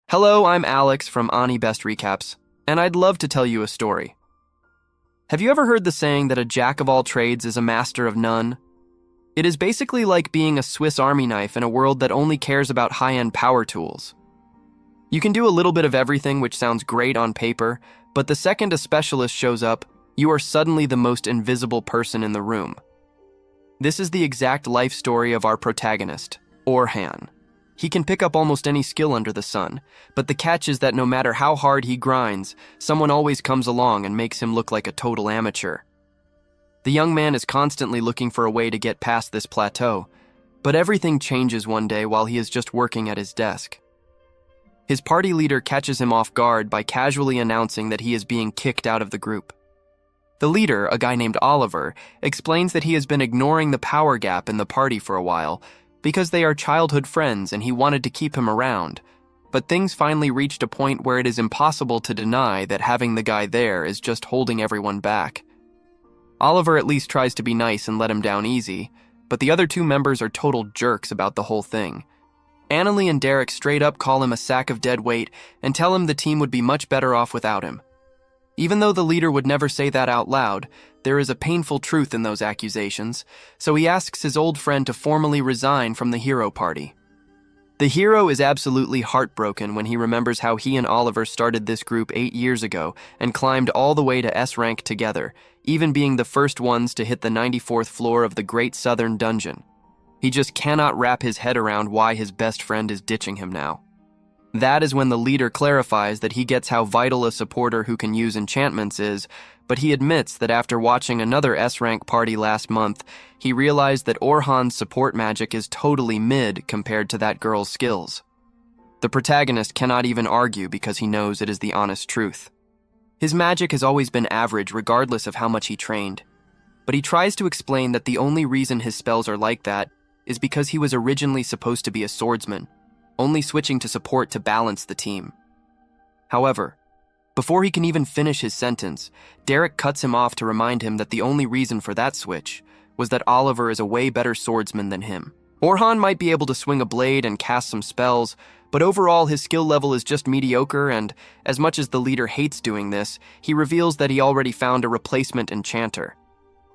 Hello, I'm Alex from Ani Best Recaps, and I'd love to tell you a story. Have you ever heard the saying that a jack of all trades is a master of none? It is basically like being a Swiss Army knife in a world that only cares about high-end power tools. You can do a little bit of everything, which sounds great on paper, but the second a specialist shows up, you are suddenly the most invisible person in the room. This is the exact life story of our protagonist, Orhun. He can pick up almost any skill under the sun, but the catch is that no matter how hard he grinds, someone always comes along and makes him look like a total amateur. The young man is constantly looking for a way to get past this plateau, but everything changes one day while he is just working at his desk. His party leader catches him off guard by casually announcing that he is being kicked out of the group. The leader, a guy named Oliver, explains that he has been ignoring the power gap in the party for a while, because they are childhood friends and he wanted to keep him around. But things finally reached a point where it is impossible to deny that having the guy there is just holding everyone back. Oliver at least tries to be nice and let him down easy, but the other two members are total jerks about the whole thing. Annalie and Derek straight up call him a sack of dead weight and tell him the team would be much better off without him. Even though the leader would never say that out loud, there is a painful truth in those accusations, so he asks his old friend to formally resign from the hero party. The hero is absolutely heartbroken when he remembers how he and Oliver started this group 8 years ago and climbed all the way to S rank together, even being the first ones to hit the 94th floor of the Great Southern Dungeon. He just cannot wrap his head around why his best friend is ditching him now. That is when the leader clarifies that he gets how vital a supporter who can use enchantments is, but he admits that after watching another S-rank party last month, he realized that Orhun's support magic is totally mid compared to that girl's skills. The protagonist cannot even argue because he knows it is the honest truth. His magic has always been average regardless of how much he trained, but he tries to explain that the only reason his spells are like that is because he was originally supposed to be a swordsman, only switching to support to balance the team. However, before he can even finish his sentence, Derek cuts him off to remind him that the only reason for that switch was that Oliver is a way better swordsman than him. Orhun might be able to swing a blade and cast some spells, but overall his skill level is just mediocre, and as much as the leader hates doing this, he reveals that he already found a replacement enchanter.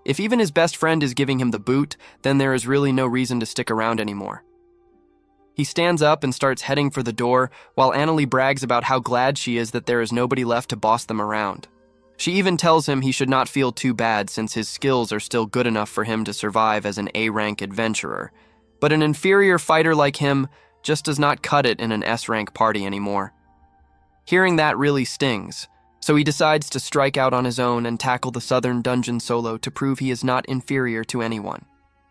If even his best friend is giving him the boot, then there is really no reason to stick around anymore. He stands up and starts heading for the door, while Annalie brags about how glad she is that there is nobody left to boss them around. She even tells him he should not feel too bad since his skills are still good enough for him to survive as an A-rank adventurer. But an inferior fighter like him just does not cut it in an S-rank party anymore. Hearing that really stings, so he decides to strike out on his own and tackle the Southern Dungeon solo to prove he is not inferior to anyone.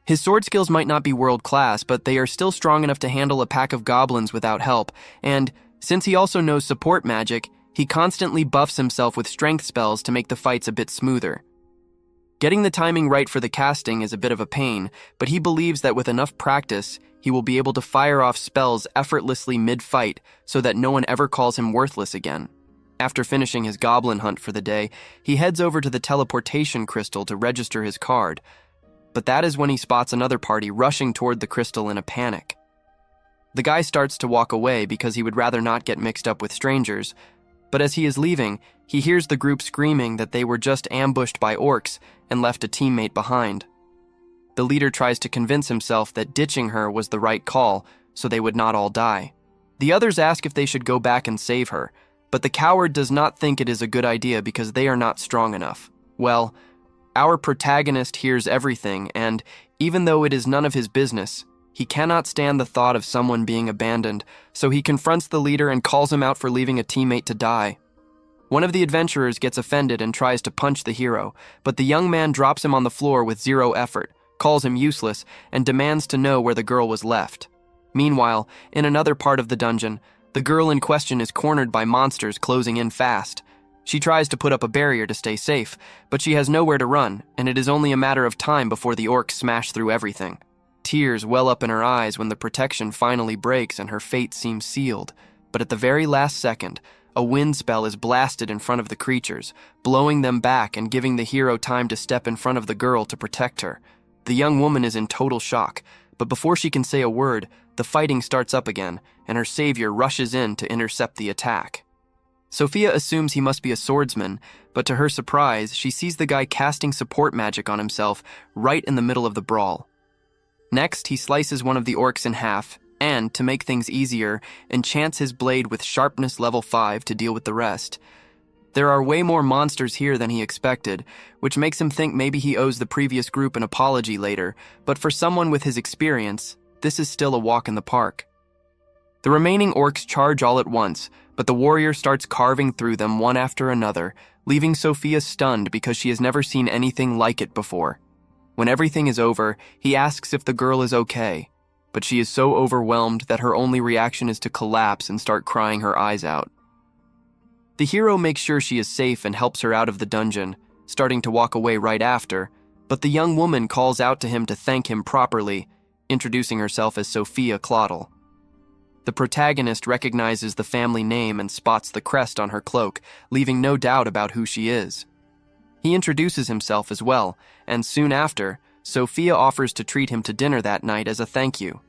His sword skills might not be world-class, but they are still strong enough to handle a pack of goblins without help, and since he also knows support magic, he constantly buffs himself with strength spells to make the fights a bit smoother. Getting the timing right for the casting is a bit of a pain, but he believes that with enough practice, he will be able to fire off spells effortlessly mid-fight so that no one ever calls him worthless again. After finishing his goblin hunt for the day, he heads over to the teleportation crystal to register his card, but that is when he spots another party rushing toward the crystal in a panic. The guy starts to walk away because he would rather not get mixed up with strangers, but as he is leaving, he hears the group screaming that they were just ambushed by orcs and left a teammate behind. The leader tries to convince himself that ditching her was the right call so they would not all die. The others ask if they should go back and save her, but the coward does not think it is a good idea because they are not strong enough. Well, our protagonist hears everything, and even though it is none of his business, he cannot stand the thought of someone being abandoned, so he confronts the leader and calls him out for leaving a teammate to die. One of the adventurers gets offended and tries to punch the hero, but the young man drops him on the floor with zero effort, calls him useless, and demands to know where the girl was left. Meanwhile, in another part of the dungeon, the girl in question is cornered by monsters closing in fast. She tries to put up a barrier to stay safe, but she has nowhere to run, and it is only a matter of time before the orcs smash through everything. Tears well up in her eyes when the protection finally breaks and her fate seems sealed, but at the very last second, a wind spell is blasted in front of the creatures, blowing them back and giving the hero time to step in front of the girl to protect her. The young woman is in total shock, but before she can say a word, the fighting starts up again, and her savior rushes in to intercept the attack. Sofia assumes he must be a swordsman, but to her surprise, she sees the guy casting support magic on himself right in the middle of the brawl. Next, he slices one of the orcs in half, and, to make things easier, enchants his blade with sharpness level 5 to deal with the rest. There are way more monsters here than he expected, which makes him think maybe he owes the previous group an apology later, but for someone with his experience, this is still a walk in the park. The remaining orcs charge all at once, but the warrior starts carving through them one after another, leaving Sofia stunned because she has never seen anything like it before. When everything is over, he asks if the girl is okay, but she is so overwhelmed that her only reaction is to collapse and start crying her eyes out. The hero makes sure she is safe and helps her out of the dungeon, starting to walk away right after, but the young woman calls out to him to thank him properly, introducing herself as Sofia Claudel. The protagonist recognizes the family name and spots the crest on her cloak, leaving no doubt about who she is. He introduces himself as well, and soon after, Sofia offers to treat him to dinner that night as a thank you.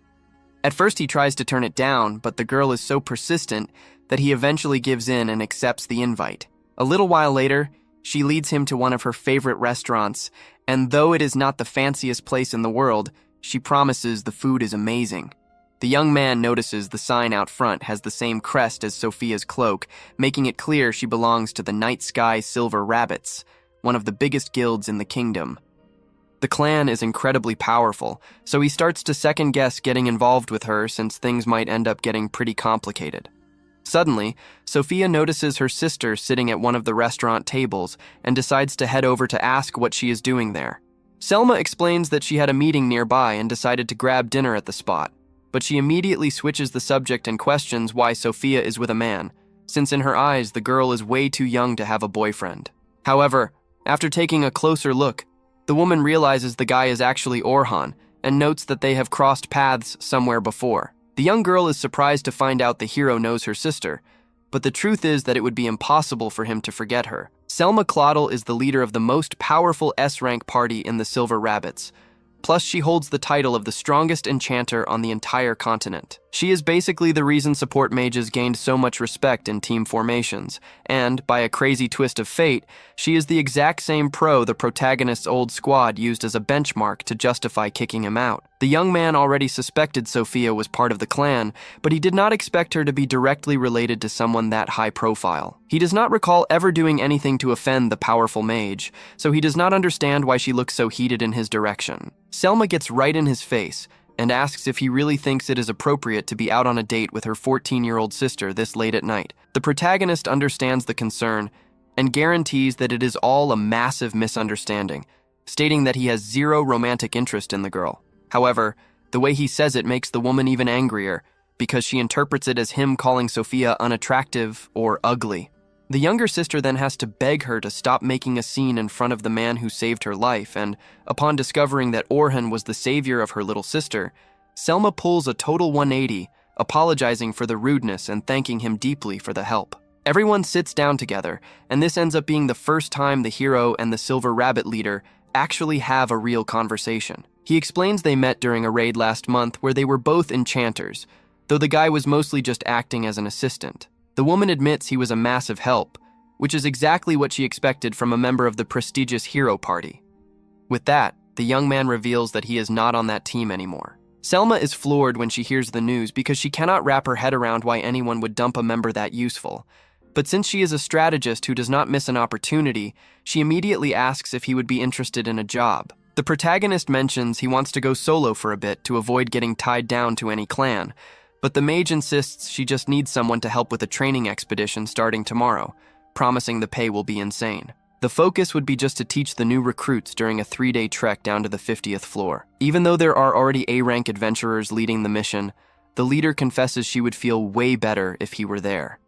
At first he tries to turn it down, but the girl is so persistent that he eventually gives in and accepts the invite. A little while later, she leads him to one of her favorite restaurants, and though it is not the fanciest place in the world, she promises the food is amazing. The young man notices the sign out front has the same crest as Sofia's cloak, making it clear she belongs to the Night Sky Silver Rabbits, one of the biggest guilds in the kingdom. The clan is incredibly powerful, so he starts to second-guess getting involved with her since things might end up getting pretty complicated. Suddenly, Sofia notices her sister sitting at one of the restaurant tables and decides to head over to ask what she is doing there. Selma explains that she had a meeting nearby and decided to grab dinner at the spot, but she immediately switches the subject and questions why Sofia is with a man, since in her eyes the girl is way too young to have a boyfriend. However, after taking a closer look, the woman realizes the guy is actually Orhun and notes that they have crossed paths somewhere before. The young girl is surprised to find out the hero knows her sister, but the truth is that it would be impossible for him to forget her. Selma Claudel is the leader of the most powerful S-rank party in the Silver Rabbits, plus she holds the title of the strongest enchanter on the entire continent. She is basically the reason support mages gained so much respect in team formations, and, by a crazy twist of fate, she is the exact same pro the protagonist's old squad used as a benchmark to justify kicking him out. The young man already suspected Sofia was part of the clan, but he did not expect her to be directly related to someone that high profile. He does not recall ever doing anything to offend the powerful mage, so he does not understand why she looks so heated in his direction. Selma gets right in his face and asks if he really thinks it is appropriate to be out on a date with her 14-year-old sister this late at night. The protagonist understands the concern and guarantees that it is all a massive misunderstanding, stating that he has zero romantic interest in the girl. However, the way he says it makes the woman even angrier, because she interprets it as him calling Sofia unattractive or ugly. The younger sister then has to beg her to stop making a scene in front of the man who saved her life, and upon discovering that Orhun was the savior of her little sister, Selma pulls a total 180, apologizing for the rudeness and thanking him deeply for the help. Everyone sits down together, and this ends up being the first time the hero and the Silver Rabbit leader actually have a real conversation. He explains they met during a raid last month where they were both enchanters, though the guy was mostly just acting as an assistant. The woman admits he was a massive help, which is exactly what she expected from a member of the prestigious hero party. With that, the young man reveals that he is not on that team anymore. Selma is floored when she hears the news because she cannot wrap her head around why anyone would dump a member that useful. But since she is a strategist who does not miss an opportunity, she immediately asks if he would be interested in a job. The protagonist mentions he wants to go solo for a bit to avoid getting tied down to any clan, but the mage insists she just needs someone to help with a training expedition starting tomorrow, promising the pay will be insane. The focus would be just to teach the new recruits during a 3-day trek down to the 50th floor. Even though there are already A-rank adventurers leading the mission, the leader confesses she would feel way better if he were there.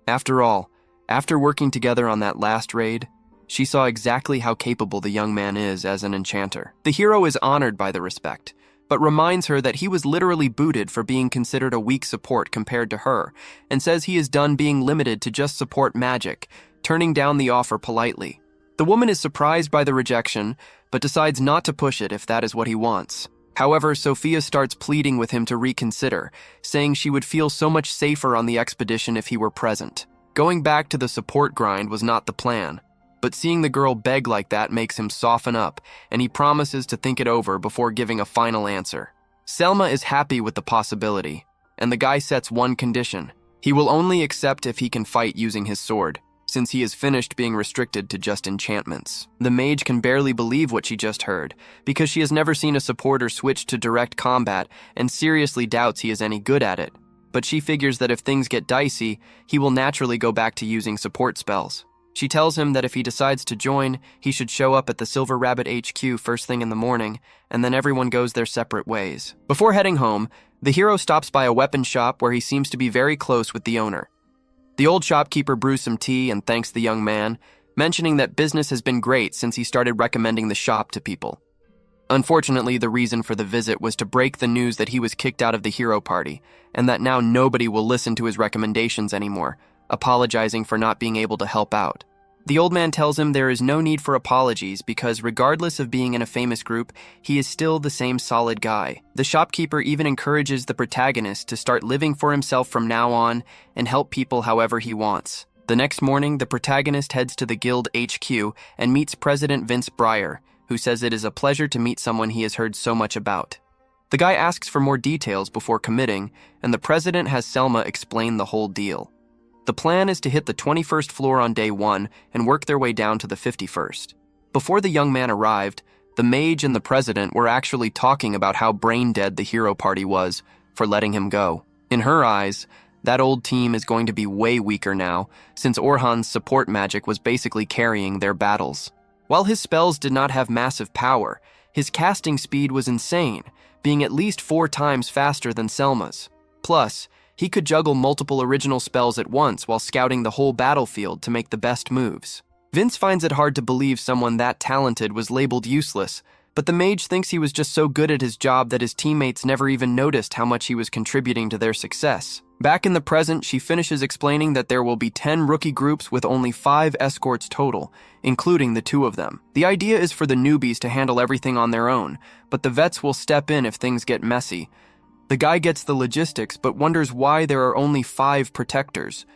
After all, after working together on that last raid, she saw exactly how capable the young man is as an enchanter. The hero is honored by the respect, but reminds her that he was literally booted for being considered a weak support compared to her, and says he is done being limited to just support magic, turning down the offer politely. The woman is surprised by the rejection, but decides not to push it if that is what he wants. However, Sofia starts pleading with him to reconsider, saying she would feel so much safer on the expedition if he were present. Going back to the support grind was not the plan, but seeing the girl beg like that makes him soften up, and he promises to think it over before giving a final answer. Selma is happy with the possibility, and the guy sets one condition. He will only accept if he can fight using his sword, since he is finished being restricted to just enchantments. The mage can barely believe what she just heard, because she has never seen a supporter switch to direct combat and seriously doubts he is any good at it. But she figures that if things get dicey, he will naturally go back to using support spells. She tells him that if he decides to join, he should show up at the Silver Rabbit HQ first thing in the morning, and then everyone goes their separate ways. Before heading home, the hero stops by a weapon shop where he seems to be very close with the owner. The old shopkeeper brews some tea and thanks the young man, mentioning that business has been great since he started recommending the shop to people. Unfortunately, the reason for the visit was to break the news that he was kicked out of the hero party, and that now nobody will listen to his recommendations anymore, apologizing for not being able to help out. The old man tells him there is no need for apologies because regardless of being in a famous group, he is still the same solid guy. The shopkeeper even encourages the protagonist to start living for himself from now on and help people however he wants. The next morning, the protagonist heads to the guild HQ and meets President Vince Breyer, who says it is a pleasure to meet someone he has heard so much about. The guy asks for more details before committing, and the president has Selma explain the whole deal. The plan is to hit the 21st floor on day 1 and work their way down to the 51st. Before the young man arrived, the mage and the president were actually talking about how brain-dead the hero party was for letting him go. In her eyes, that old team is going to be way weaker now, since Orhun's support magic was basically carrying their battles. While his spells did not have massive power, his casting speed was insane, being at least 4 times faster than Selma's. Plus, he could juggle multiple original spells at once while scouting the whole battlefield to make the best moves. Vince finds it hard to believe someone that talented was labeled useless, but the mage thinks he was just so good at his job that his teammates never even noticed how much he was contributing to their success. Back in the present, she finishes explaining that there will be 10 rookie groups with only 5 escorts total, including the 2 of them. The idea is for the newbies to handle everything on their own, but the vets will step in if things get messy. The guy gets the logistics, but wonders why there are only 5 protectors.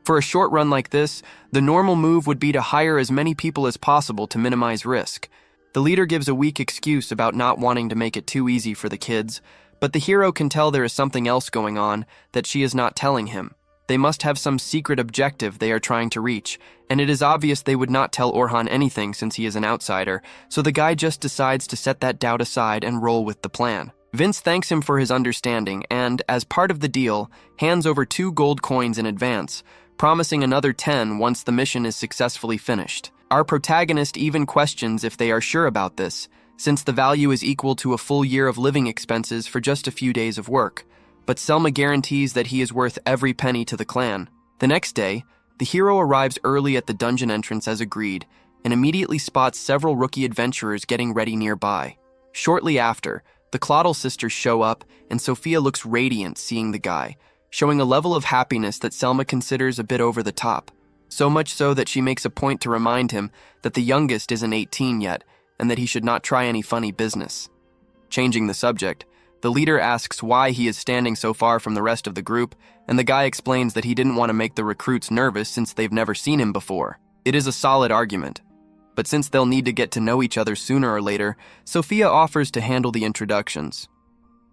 For a short run like this, the normal move would be to hire as many people as possible to minimize risk. The leader gives a weak excuse about not wanting to make it too easy for the kids, but the hero can tell there is something else going on that she is not telling him. They must have some secret objective they are trying to reach, and it is obvious they would not tell Orhun anything since he is an outsider, so the guy just decides to set that doubt aside and roll with the plan. Vince thanks him for his understanding and, as part of the deal, hands over 2 gold coins in advance, promising another 10 once the mission is successfully finished. Our protagonist even questions if they are sure about this, since the value is equal to a full year of living expenses for just a few days of work. But Selma guarantees that he is worth every penny to the clan. The next day, the hero arrives early at the dungeon entrance as agreed, and immediately spots several rookie adventurers getting ready nearby. Shortly after, the Claudel sisters show up, and Sofia looks radiant seeing the guy, showing a level of happiness that Selma considers a bit over the top. So much so that she makes a point to remind him that the youngest isn't 18 yet, and that he should not try any funny business. Changing the subject, the leader asks why he is standing so far from the rest of the group, and the guy explains that he didn't want to make the recruits nervous since they've never seen him before. It is a solid argument. But since they'll need to get to know each other sooner or later, Sofia offers to handle the introductions.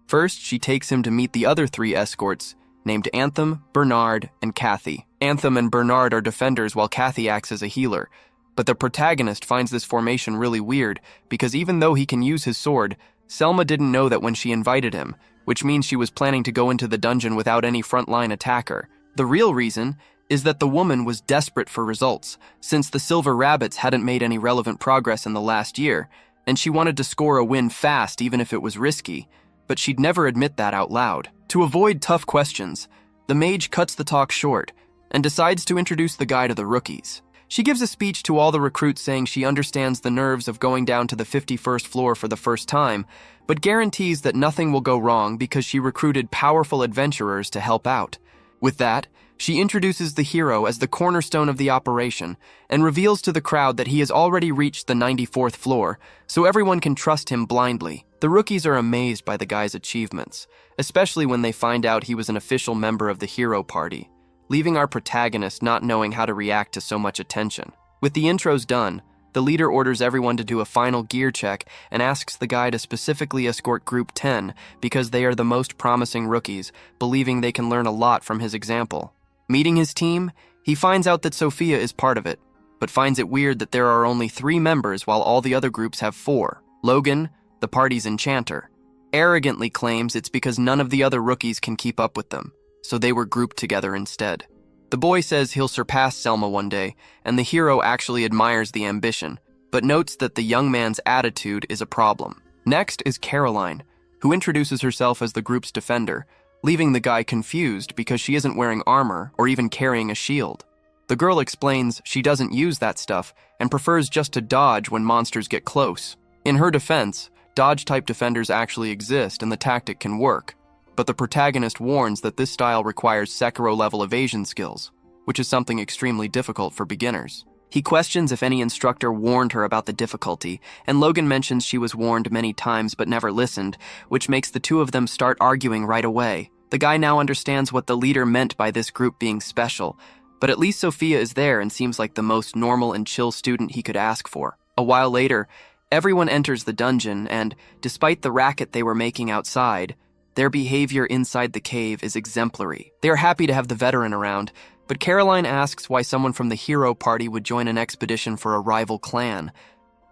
First, she takes him to meet the other 3 escorts, named Anthem, Bernard, and Kathy. Anthem and Bernard are defenders while Kathy acts as a healer, but the protagonist finds this formation really weird because even though he can use his sword, Selma didn't know that when she invited him, which means she was planning to go into the dungeon without any frontline attacker. The real reason is that the woman was desperate for results, since the Silver Rabbits hadn't made any relevant progress in the last year, and she wanted to score a win fast even if it was risky, but she'd never admit that out loud. To avoid tough questions, the mage cuts the talk short and decides to introduce the guy to the rookies. She gives a speech to all the recruits saying she understands the nerves of going down to the 51st floor for the first time, but guarantees that nothing will go wrong because she recruited powerful adventurers to help out. With that, she introduces the hero as the cornerstone of the operation and reveals to the crowd that he has already reached the 94th floor, so everyone can trust him blindly. The rookies are amazed by the guy's achievements, especially when they find out he was an official member of the hero party, leaving our protagonist not knowing how to react to so much attention. With the intros done, the leader orders everyone to do a final gear check and asks the guy to specifically escort Group 10 because they are the most promising rookies, believing they can learn a lot from his example. Meeting his team, he finds out that Sofia is part of it, but finds it weird that there are only 3 members while all the other groups have 4. Logan, the party's enchanter, arrogantly claims it's because none of the other rookies can keep up with them, so they were grouped together instead. The boy says he'll surpass Selma one day, and the hero actually admires the ambition, but notes that the young man's attitude is a problem. Next is Caroline, who introduces herself as the group's defender, leaving the guy confused because she isn't wearing armor or even carrying a shield. The girl explains she doesn't use that stuff and prefers just to dodge when monsters get close. In her defense, dodge-type defenders actually exist and the tactic can work, but the protagonist warns that this style requires Sekiro-level evasion skills, which is something extremely difficult for beginners. He questions if any instructor warned her about the difficulty, and Logan mentions she was warned many times but never listened, which makes the two of them start arguing right away. The guy now understands what the leader meant by this group being special, but at least Sofia is there and seems like the most normal and chill student he could ask for. A while later, everyone enters the dungeon, and despite the racket they were making outside, their behavior inside the cave is exemplary. They are happy to have the veteran around, but Caroline asks why someone from the hero party would join an expedition for a rival clan.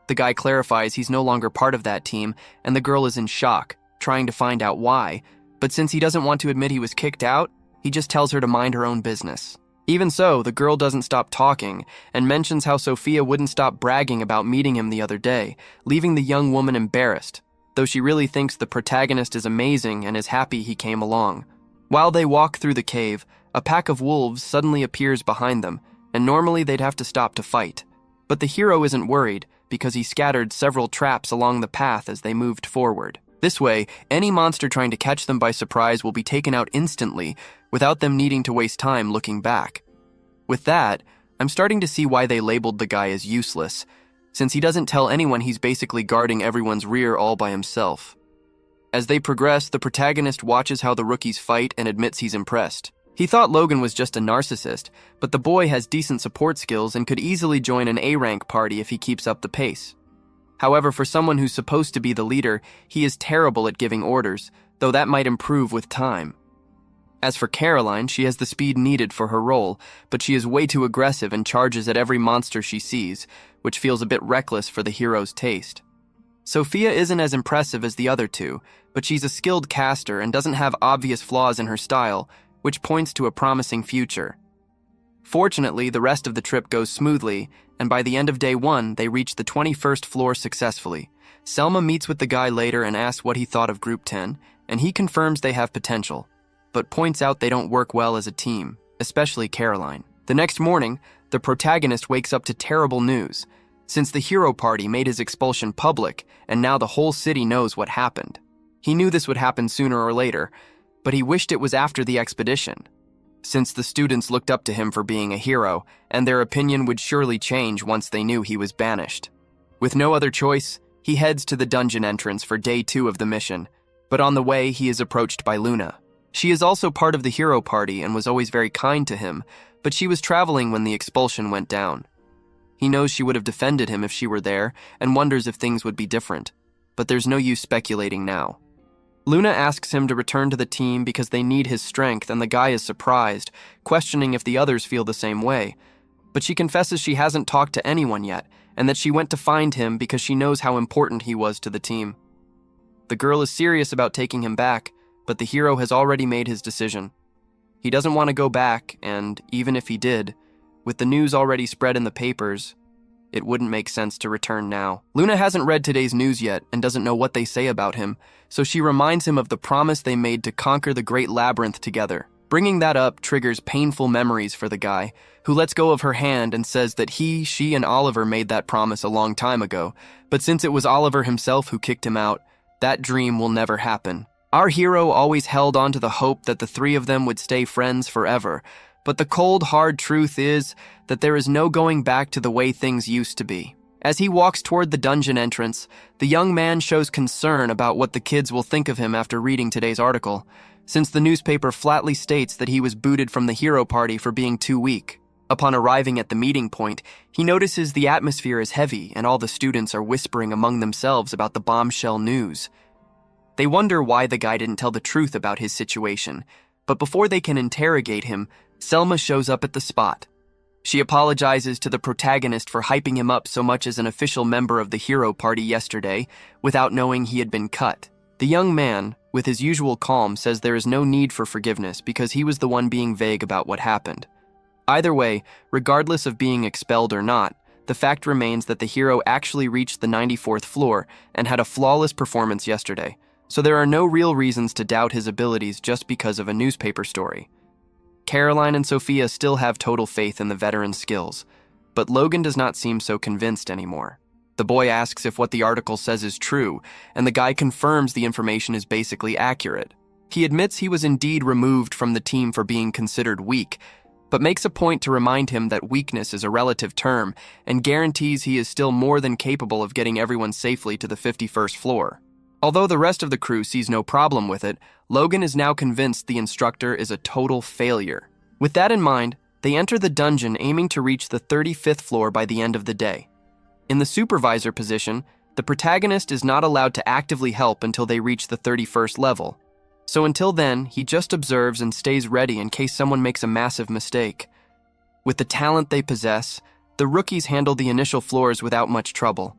The guy clarifies he's no longer part of that team, and the girl is in shock, trying to find out why, but since he doesn't want to admit he was kicked out, he just tells her to mind her own business. Even so, the girl doesn't stop talking and mentions how Sofia wouldn't stop bragging about meeting him the other day, leaving the young woman embarrassed, though she really thinks the protagonist is amazing and is happy he came along. While they walk through the cave, a pack of wolves suddenly appears behind them, and normally they'd have to stop to fight. But the hero isn't worried because he scattered several traps along the path as they moved forward. This way, any monster trying to catch them by surprise will be taken out instantly without them needing to waste time looking back. With that, I'm starting to see why they labeled the guy as useless, since he doesn't tell anyone he's basically guarding everyone's rear all by himself. As they progress, the protagonist watches how the rookies fight and admits he's impressed. He thought Logan was just a narcissist, but the boy has decent support skills and could easily join an A-rank party if he keeps up the pace. However, for someone who's supposed to be the leader, he is terrible at giving orders, though that might improve with time. As for Caroline, she has the speed needed for her role, but she is way too aggressive and charges at every monster she sees, which feels a bit reckless for the hero's taste. Sofia isn't as impressive as the other two, but she's a skilled caster and doesn't have obvious flaws in her style, which points to a promising future. Fortunately, the rest of the trip goes smoothly, and by the end of day 1, they reach the 21st floor successfully. Selma meets with the guy later and asks what he thought of Group 10, and he confirms they have potential, but points out they don't work well as a team, especially Caroline. The next morning, the protagonist wakes up to terrible news, since the hero party made his expulsion public, and now the whole city knows what happened. He knew this would happen sooner or later, but he wished it was after the expedition, since the students looked up to him for being a hero, and their opinion would surely change once they knew he was banished. With no other choice, he heads to the dungeon entrance for day 2 of the mission, but on the way he is approached by Luna. She is also part of the hero party and was always very kind to him, but she was traveling when the expulsion went down. He knows she would have defended him if she were there and wonders if things would be different, but there's no use speculating now. Luna asks him to return to the team because they need his strength, and the guy is surprised, questioning if the others feel the same way. But she confesses she hasn't talked to anyone yet, and that she went to find him because she knows how important he was to the team. The girl is serious about taking him back, but the hero has already made his decision. He doesn't want to go back, and even if he did, with the news already spread in the papers, it wouldn't make sense to return now. Luna hasn't read today's news yet and doesn't know what they say about him, so she reminds him of the promise they made to conquer the Great Labyrinth together. Bringing that up triggers painful memories for the guy, who lets go of her hand and says that she and Oliver made that promise a long time ago, but since it was Oliver himself who kicked him out, that dream will never happen. Our hero always held on to the hope that the 3 of them would stay friends forever, but the cold, hard truth is that there is no going back to the way things used to be. As he walks toward the dungeon entrance, the young man shows concern about what the kids will think of him after reading today's article, since the newspaper flatly states that he was booted from the hero party for being too weak. Upon arriving at the meeting point, he notices the atmosphere is heavy and all the students are whispering among themselves about the bombshell news. They wonder why the guy didn't tell the truth about his situation, but before they can interrogate him, Selma shows up at the spot. She apologizes to the protagonist for hyping him up so much as an official member of the hero party yesterday, without knowing he had been cut. The young man, with his usual calm, says there is no need for forgiveness because he was the one being vague about what happened. Either way, regardless of being expelled or not, the fact remains that the hero actually reached the 94th floor and had a flawless performance yesterday, so there are no real reasons to doubt his abilities just because of a newspaper story. Caroline and Sofia still have total faith in the veteran's skills, but Logan does not seem so convinced anymore. The boy asks if what the article says is true, and the guy confirms the information is basically accurate. He admits he was indeed removed from the team for being considered weak, but makes a point to remind him that weakness is a relative term and guarantees he is still more than capable of getting everyone safely to the 51st floor. Although the rest of the crew sees no problem with it, Logan is now convinced the instructor is a total failure. With that in mind, they enter the dungeon aiming to reach the 35th floor by the end of the day. In the supervisor position, the protagonist is not allowed to actively help until they reach the 31st level. So until then, he just observes and stays ready in case someone makes a massive mistake. With the talent they possess, the rookies handle the initial floors without much trouble.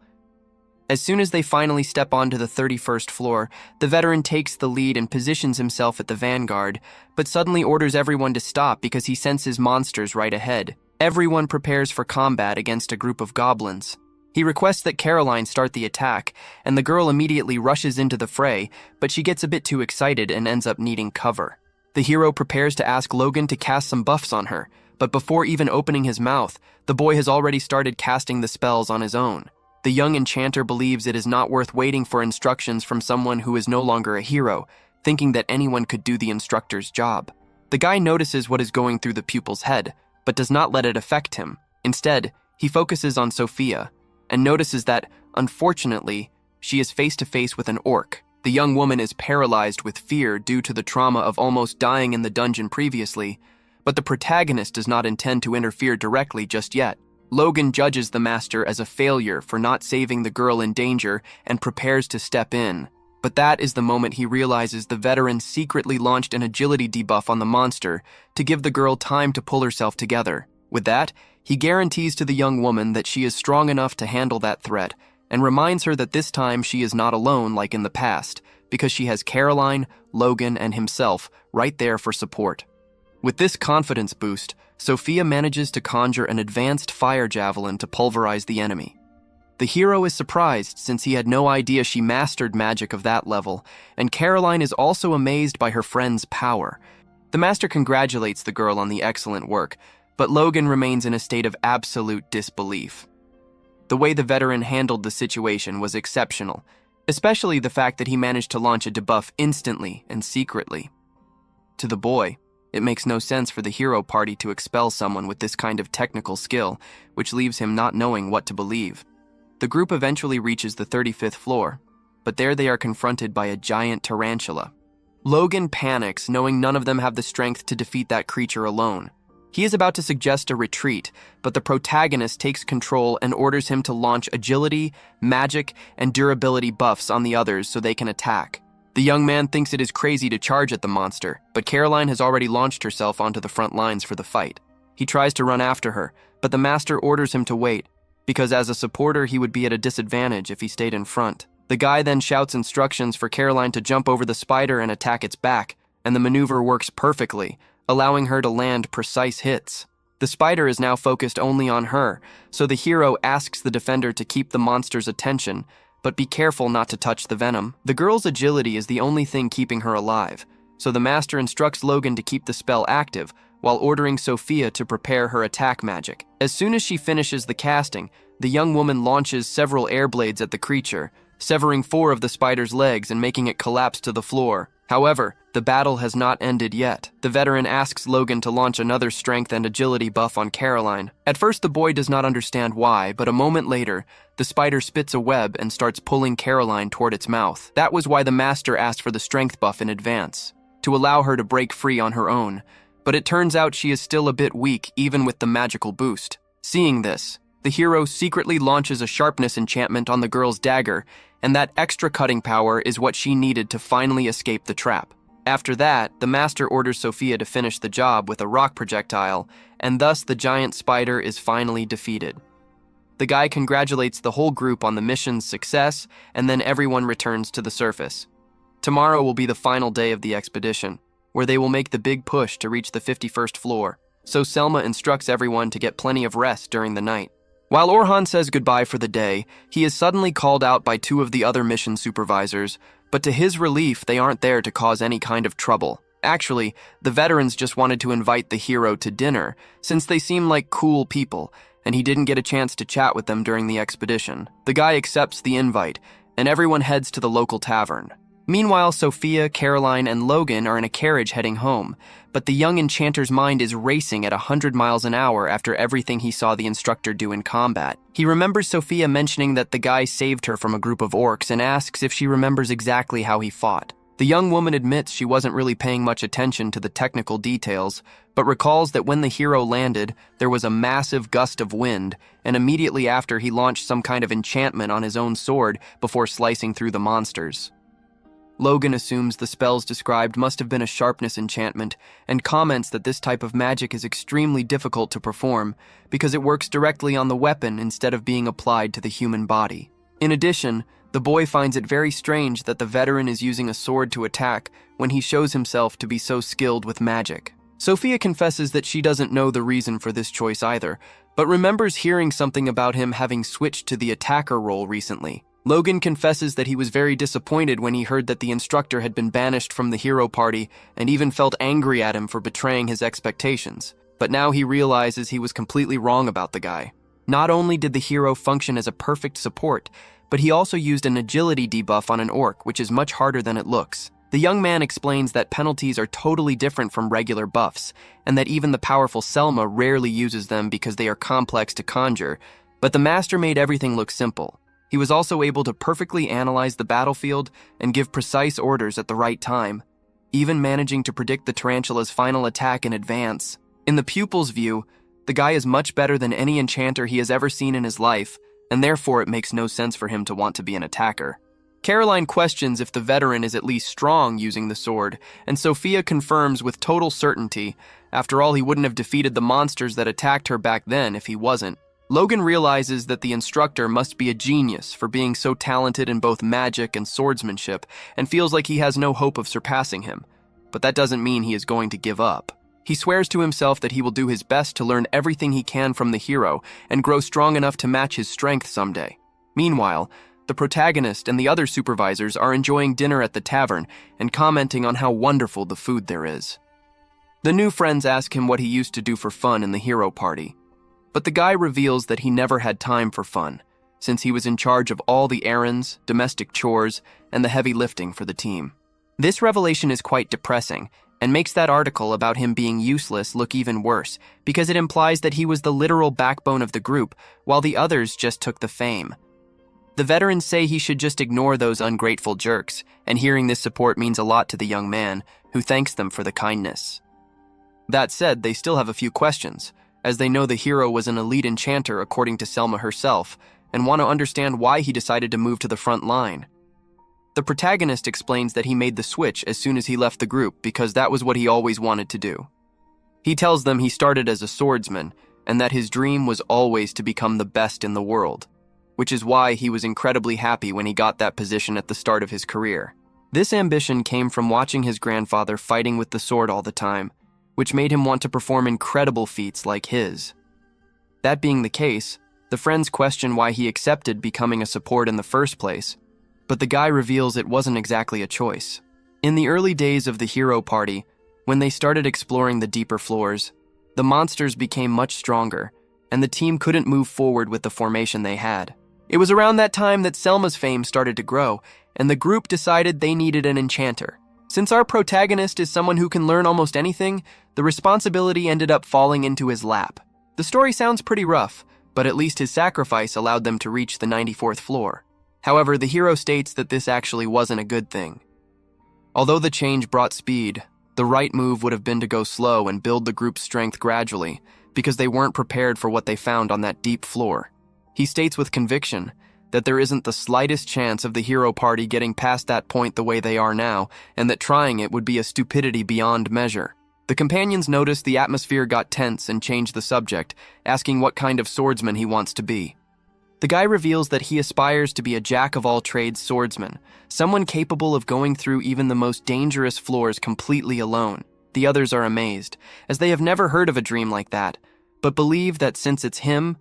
As soon as they finally step onto the 31st floor, the veteran takes the lead and positions himself at the vanguard, but suddenly orders everyone to stop because he senses monsters right ahead. Everyone prepares for combat against a group of goblins. He requests that Caroline start the attack, and the girl immediately rushes into the fray, but she gets a bit too excited and ends up needing cover. The hero prepares to ask Logan to cast some buffs on her, but before even opening his mouth, the boy has already started casting the spells on his own. The young enchanter believes it is not worth waiting for instructions from someone who is no longer a hero, thinking that anyone could do the instructor's job. The guy notices what is going through the pupil's head, but does not let it affect him. Instead, he focuses on Sofia, and notices that, unfortunately, she is face to face with an orc. The young woman is paralyzed with fear due to the trauma of almost dying in the dungeon previously, but the protagonist does not intend to interfere directly just yet. Logan judges the master as a failure for not saving the girl in danger and prepares to step in. But that is the moment he realizes the veteran secretly launched an agility debuff on the monster to give the girl time to pull herself together. With that, he guarantees to the young woman that she is strong enough to handle that threat and reminds her that this time she is not alone like in the past, because she has Caroline, Logan, and himself right there for support. With this confidence boost, Sofia manages to conjure an advanced fire javelin to pulverize the enemy. The hero is surprised since he had no idea she mastered magic of that level, and Caroline is also amazed by her friend's power. The master congratulates the girl on the excellent work, but Logan remains in a state of absolute disbelief. The way the veteran handled the situation was exceptional, especially the fact that he managed to launch a debuff instantly and secretly. To the boy, it makes no sense for the hero party to expel someone with this kind of technical skill, which leaves him not knowing what to believe. The group eventually reaches the 35th floor, but there they are confronted by a giant tarantula. Logan panics, knowing none of them have the strength to defeat that creature alone. He is about to suggest a retreat, but the protagonist takes control and orders him to launch agility, magic, and durability buffs on the others so they can attack. The young man thinks it is crazy to charge at the monster, but Caroline has already launched herself onto the front lines for the fight. He tries to run after her, but the master orders him to wait, because as a supporter he would be at a disadvantage if he stayed in front. The guy then shouts instructions for Caroline to jump over the spider and attack its back, and the maneuver works perfectly, allowing her to land precise hits. The spider is now focused only on her, so the hero asks the defender to keep the monster's attention, but be careful not to touch the venom. The girl's agility is the only thing keeping her alive, so the master instructs Logan to keep the spell active, while ordering Sofia to prepare her attack magic. As soon as she finishes the casting, the young woman launches several air blades at the creature, severing 4 of the spider's legs and making it collapse to the floor. However, the battle has not ended yet. The veteran asks Logan to launch another strength and agility buff on Caroline. At first, the boy does not understand why, but a moment later, the spider spits a web and starts pulling Caroline toward its mouth. That was why the master asked for the strength buff in advance, to allow her to break free on her own. But it turns out she is still a bit weak, even with the magical boost. Seeing this, the hero secretly launches a sharpness enchantment on the girl's dagger, and that extra cutting power is what she needed to finally escape the trap. After that, the master orders Sofia to finish the job with a rock projectile, and thus the giant spider is finally defeated. The guy congratulates the whole group on the mission's success, and then everyone returns to the surface. Tomorrow will be the final day of the expedition, where they will make the big push to reach the 51st floor, so Selma instructs everyone to get plenty of rest during the night. While Orhun says goodbye for the day, he is suddenly called out by two of the other mission supervisors, but to his relief, they aren't there to cause any kind of trouble. Actually, the veterans just wanted to invite the hero to dinner, since they seem like cool people, and he didn't get a chance to chat with them during the expedition. The guy accepts the invite, and everyone heads to the local tavern. Meanwhile, Sofia, Caroline, and Logan are in a carriage heading home, but the young enchanter's mind is racing at 100 miles an hour after everything he saw the instructor do in combat. He remembers Sofia mentioning that the guy saved her from a group of orcs and asks if she remembers exactly how he fought. The young woman admits she wasn't really paying much attention to the technical details, but recalls that when the hero landed, there was a massive gust of wind, and immediately after he launched some kind of enchantment on his own sword before slicing through the monsters. Logan assumes the spells described must have been a sharpness enchantment and comments that this type of magic is extremely difficult to perform because it works directly on the weapon instead of being applied to the human body. In addition, the boy finds it very strange that the veteran is using a sword to attack when he shows himself to be so skilled with magic. Sofia confesses that she doesn't know the reason for this choice either, but remembers hearing something about him having switched to the attacker role recently. Logan confesses that he was very disappointed when he heard that the instructor had been banished from the hero party and even felt angry at him for betraying his expectations. But now he realizes he was completely wrong about the guy. Not only did the hero function as a perfect support, but he also used an agility debuff on an orc, which is much harder than it looks. The young man explains that penalties are totally different from regular buffs, and that even the powerful Selma rarely uses them because they are complex to conjure, but the master made everything look simple. He was also able to perfectly analyze the battlefield and give precise orders at the right time, even managing to predict the tarantula's final attack in advance. In the pupil's view, the guy is much better than any enchanter he has ever seen in his life, and therefore it makes no sense for him to want to be an attacker. Caroline questions if the veteran is at least strong using the sword, and Sofia confirms with total certainty, after all he wouldn't have defeated the monsters that attacked her back then if he wasn't. Logan realizes that the instructor must be a genius for being so talented in both magic and swordsmanship, and feels like he has no hope of surpassing him. But that doesn't mean he is going to give up. He swears to himself that he will do his best to learn everything he can from the hero and grow strong enough to match his strength someday. Meanwhile, the protagonist and the other supervisors are enjoying dinner at the tavern and commenting on how wonderful the food there is. The new friends ask him what he used to do for fun in the hero party. But the guy reveals that he never had time for fun, since he was in charge of all the errands, domestic chores, and the heavy lifting for the team. This revelation is quite depressing, and makes that article about him being useless look even worse, because it implies that he was the literal backbone of the group, while the others just took the fame. The veterans say he should just ignore those ungrateful jerks, and hearing this support means a lot to the young man, who thanks them for the kindness. That said, they still have a few questions, as they know the hero was an elite enchanter according to Selma herself, and want to understand why he decided to move to the front line. The protagonist explains that he made the switch as soon as he left the group because that was what he always wanted to do. He tells them he started as a swordsman, and that his dream was always to become the best in the world, which is why he was incredibly happy when he got that position at the start of his career. This ambition came from watching his grandfather fighting with the sword all the time, which made him want to perform incredible feats like his. That being the case, the friends question why he accepted becoming a support in the first place, but the guy reveals it wasn't exactly a choice. In the early days of the hero party, when they started exploring the deeper floors, the monsters became much stronger, and the team couldn't move forward with the formation they had. It was around that time that Selma's fame started to grow, and the group decided they needed an enchanter. Since our protagonist is someone who can learn almost anything, the responsibility ended up falling into his lap. The story sounds pretty rough, but at least his sacrifice allowed them to reach the 94th floor. However, the hero states that this actually wasn't a good thing. Although the change brought speed, the right move would have been to go slow and build the group's strength gradually, because they weren't prepared for what they found on that deep floor. He states with conviction that there isn't the slightest chance of the hero party getting past that point the way they are now, and that trying it would be a stupidity beyond measure. The companions noticed the atmosphere got tense and changed the subject, asking what kind of swordsman he wants to be. The guy reveals that he aspires to be a jack-of-all-trades swordsman, someone capable of going through even the most dangerous floors completely alone. The others are amazed, as they have never heard of a dream like that, but believe that since it's him,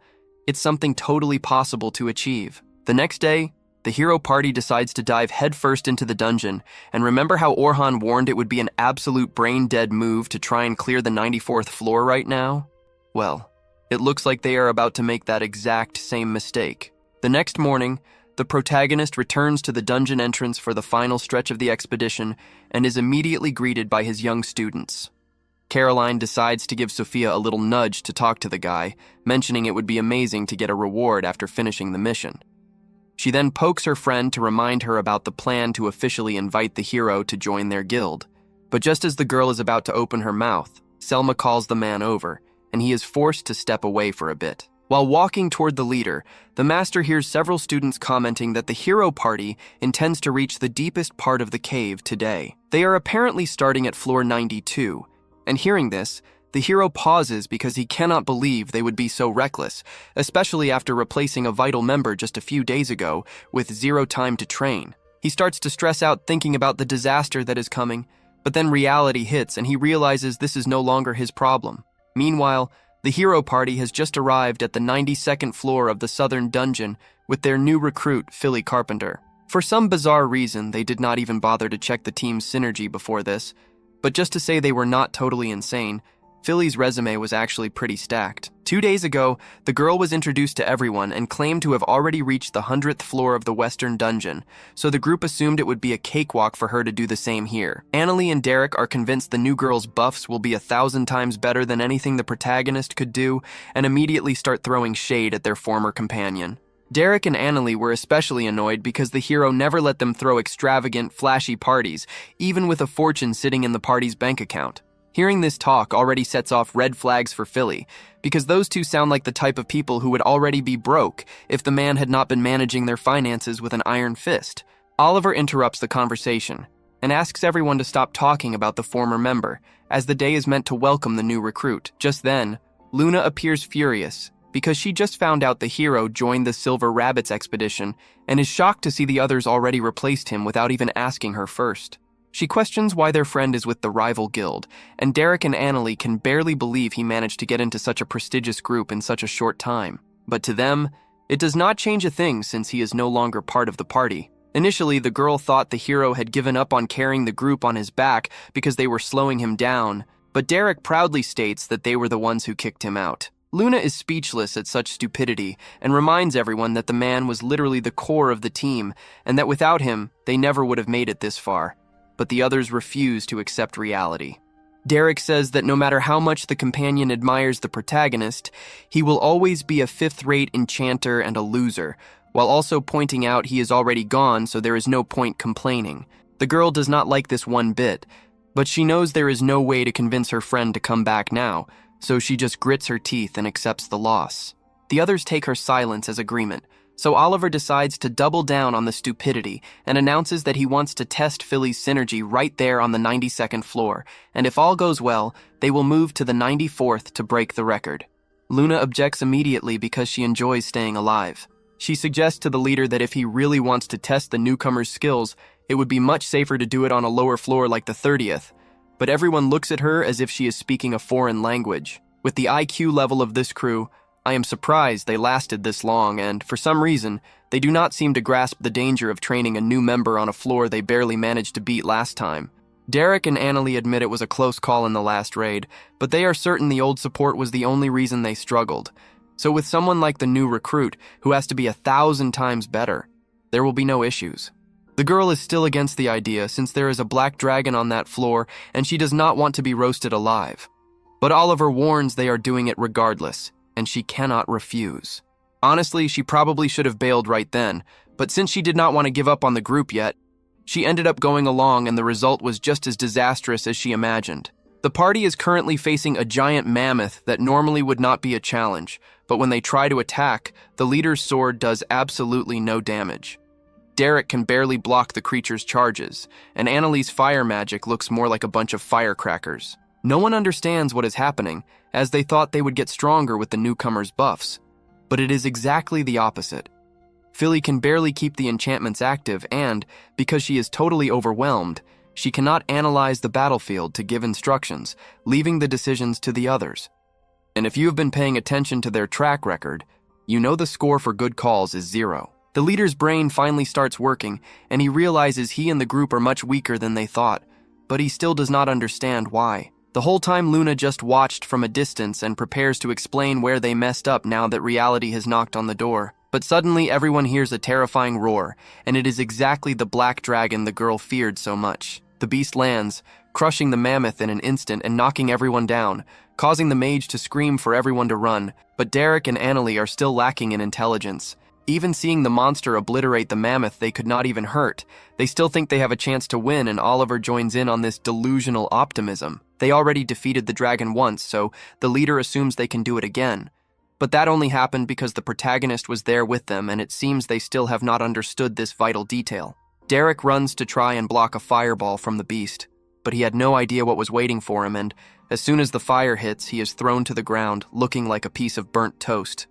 it's something totally possible to achieve. The next day, the hero party decides to dive headfirst into the dungeon, and remember how Orhun warned it would be an absolute brain-dead move to try and clear the 94th floor right now? Well, it looks like they are about to make that exact same mistake. The next morning, the protagonist returns to the dungeon entrance for the final stretch of the expedition and is immediately greeted by his young students. Caroline decides to give Sofia a little nudge to talk to the guy, mentioning it would be amazing to get a reward after finishing the mission. She then pokes her friend to remind her about the plan to officially invite the hero to join their guild. But just as the girl is about to open her mouth, Selma calls the man over, and he is forced to step away for a bit. While walking toward the leader, the master hears several students commenting that the hero party intends to reach the deepest part of the cave today. They are apparently starting at floor 92, and hearing this, the hero pauses because he cannot believe they would be so reckless, especially after replacing a vital member just a few days ago with zero time to train. He starts to stress out thinking about the disaster that is coming, but then reality hits and he realizes this is no longer his problem. Meanwhile, the hero party has just arrived at the 92nd floor of the southern dungeon with their new recruit, Philly Carpenter. For some bizarre reason, they did not even bother to check the team's synergy before this, but just to say they were not totally insane, Philly's resume was actually pretty stacked. 2 days ago, the girl was introduced to everyone and claimed to have already reached the 100th floor of the western dungeon, so the group assumed it would be a cakewalk for her to do the same here. Annalie and Derek are convinced the new girl's buffs will be 1,000 times better than anything the protagonist could do, and immediately start throwing shade at their former companion. Derek and Annalie were especially annoyed because the hero never let them throw extravagant, flashy parties, even with a fortune sitting in the party's bank account. Hearing this talk already sets off red flags for Philly, because those two sound like the type of people who would already be broke if the man had not been managing their finances with an iron fist. Oliver interrupts the conversation and asks everyone to stop talking about the former member, as the day is meant to welcome the new recruit. Just then, Luna appears furious because she just found out the hero joined the Silver Rabbits expedition and is shocked to see the others already replaced him without even asking her first. She questions why their friend is with the rival guild, and Derek and Annalie can barely believe he managed to get into such a prestigious group in such a short time. But to them, it does not change a thing since he is no longer part of the party. Initially, the girl thought the hero had given up on carrying the group on his back because they were slowing him down, but Derek proudly states that they were the ones who kicked him out. Luna is speechless at such stupidity and reminds everyone that the man was literally the core of the team and that without him, they never would have made it this far. But the others refuse to accept reality. Derek says that no matter how much the companion admires the protagonist, he will always be a fifth-rate enchanter and a loser, while also pointing out he is already gone, so there is no point complaining. The girl does not like this one bit, but she knows there is no way to convince her friend to come back now, so she just grits her teeth and accepts the loss. The others take her silence as agreement, so Oliver decides to double down on the stupidity and announces that he wants to test Philly's synergy right there on the 92nd floor, and if all goes well, they will move to the 94th to break the record. Luna objects immediately because she enjoys staying alive. She suggests to the leader that if he really wants to test the newcomer's skills, it would be much safer to do it on a lower floor like the 30th, but everyone looks at her as if she is speaking a foreign language. With the IQ level of this crew, I am surprised they lasted this long, and for some reason, they do not seem to grasp the danger of training a new member on a floor they barely managed to beat last time. Derek and Annalie admit it was a close call in the last raid, but they are certain the old support was the only reason they struggled. So with someone like the new recruit, who has to be 1,000 times better, there will be no issues. The girl is still against the idea since there is a black dragon on that floor and she does not want to be roasted alive. But Oliver warns they are doing it regardless, and she cannot refuse. Honestly, she probably should have bailed right then, but since she did not want to give up on the group yet, she ended up going along and the result was just as disastrous as she imagined. The party is currently facing a giant mammoth that normally would not be a challenge, but when they try to attack, the leader's sword does absolutely no damage. Derek can barely block the creature's charges, and Annalie's fire magic looks more like a bunch of firecrackers. No one understands what is happening, as they thought they would get stronger with the newcomer's buffs, but it is exactly the opposite. Philly can barely keep the enchantments active and, because she is totally overwhelmed, she cannot analyze the battlefield to give instructions, leaving the decisions to the others. And if you have been paying attention to their track record, you know the score for good calls is 0. The leader's brain finally starts working, and he realizes he and the group are much weaker than they thought, but he still does not understand why. The whole time Luna just watched from a distance and prepares to explain where they messed up now that reality has knocked on the door. But suddenly everyone hears a terrifying roar, and it is exactly the black dragon the girl feared so much. The beast lands, crushing the mammoth in an instant and knocking everyone down, causing the mage to scream for everyone to run, but Derek and Annalie are still lacking in intelligence. Even seeing the monster obliterate the mammoth they could not even hurt, they still think they have a chance to win, and Oliver joins in on this delusional optimism. They already defeated the dragon once, so the leader assumes they can do it again. But that only happened because the protagonist was there with them, and it seems they still have not understood this vital detail. Derek runs to try and block a fireball from the beast, but he had no idea what was waiting for him, and as soon as the fire hits, he is thrown to the ground, looking like a piece of burnt toast.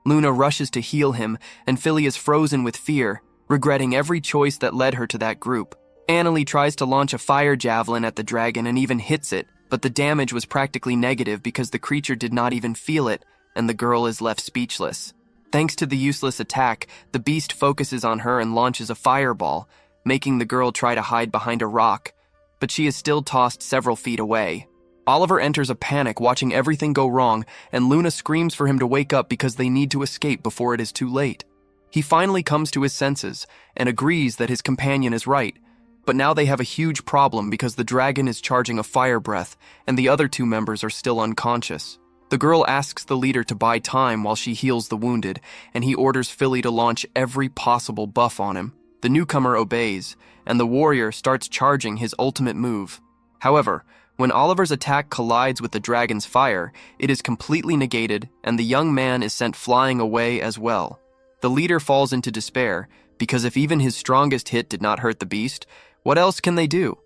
Luna rushes to heal him, and Philly is frozen with fear, regretting every choice that led her to that group. Annalie tries to launch a fire javelin at the dragon and even hits it, but the damage was practically negative because the creature did not even feel it, and the girl is left speechless. Thanks to the useless attack, the beast focuses on her and launches a fireball, making the girl try to hide behind a rock, but she is still tossed several feet away. Oliver enters a panic watching everything go wrong, and Luna screams for him to wake up because they need to escape before it is too late. He finally comes to his senses and agrees that his companion is right, but now they have a huge problem because the dragon is charging a fire breath and the other 2 members are still unconscious. The girl asks the leader to buy time while she heals the wounded, and he orders Philly to launch every possible buff on him. The newcomer obeys, and the warrior starts charging his ultimate move. However, when Oliver's attack collides with the dragon's fire, it is completely negated, and the young man is sent flying away as well. The leader falls into despair, because if even his strongest hit did not hurt the beast, what else can they do?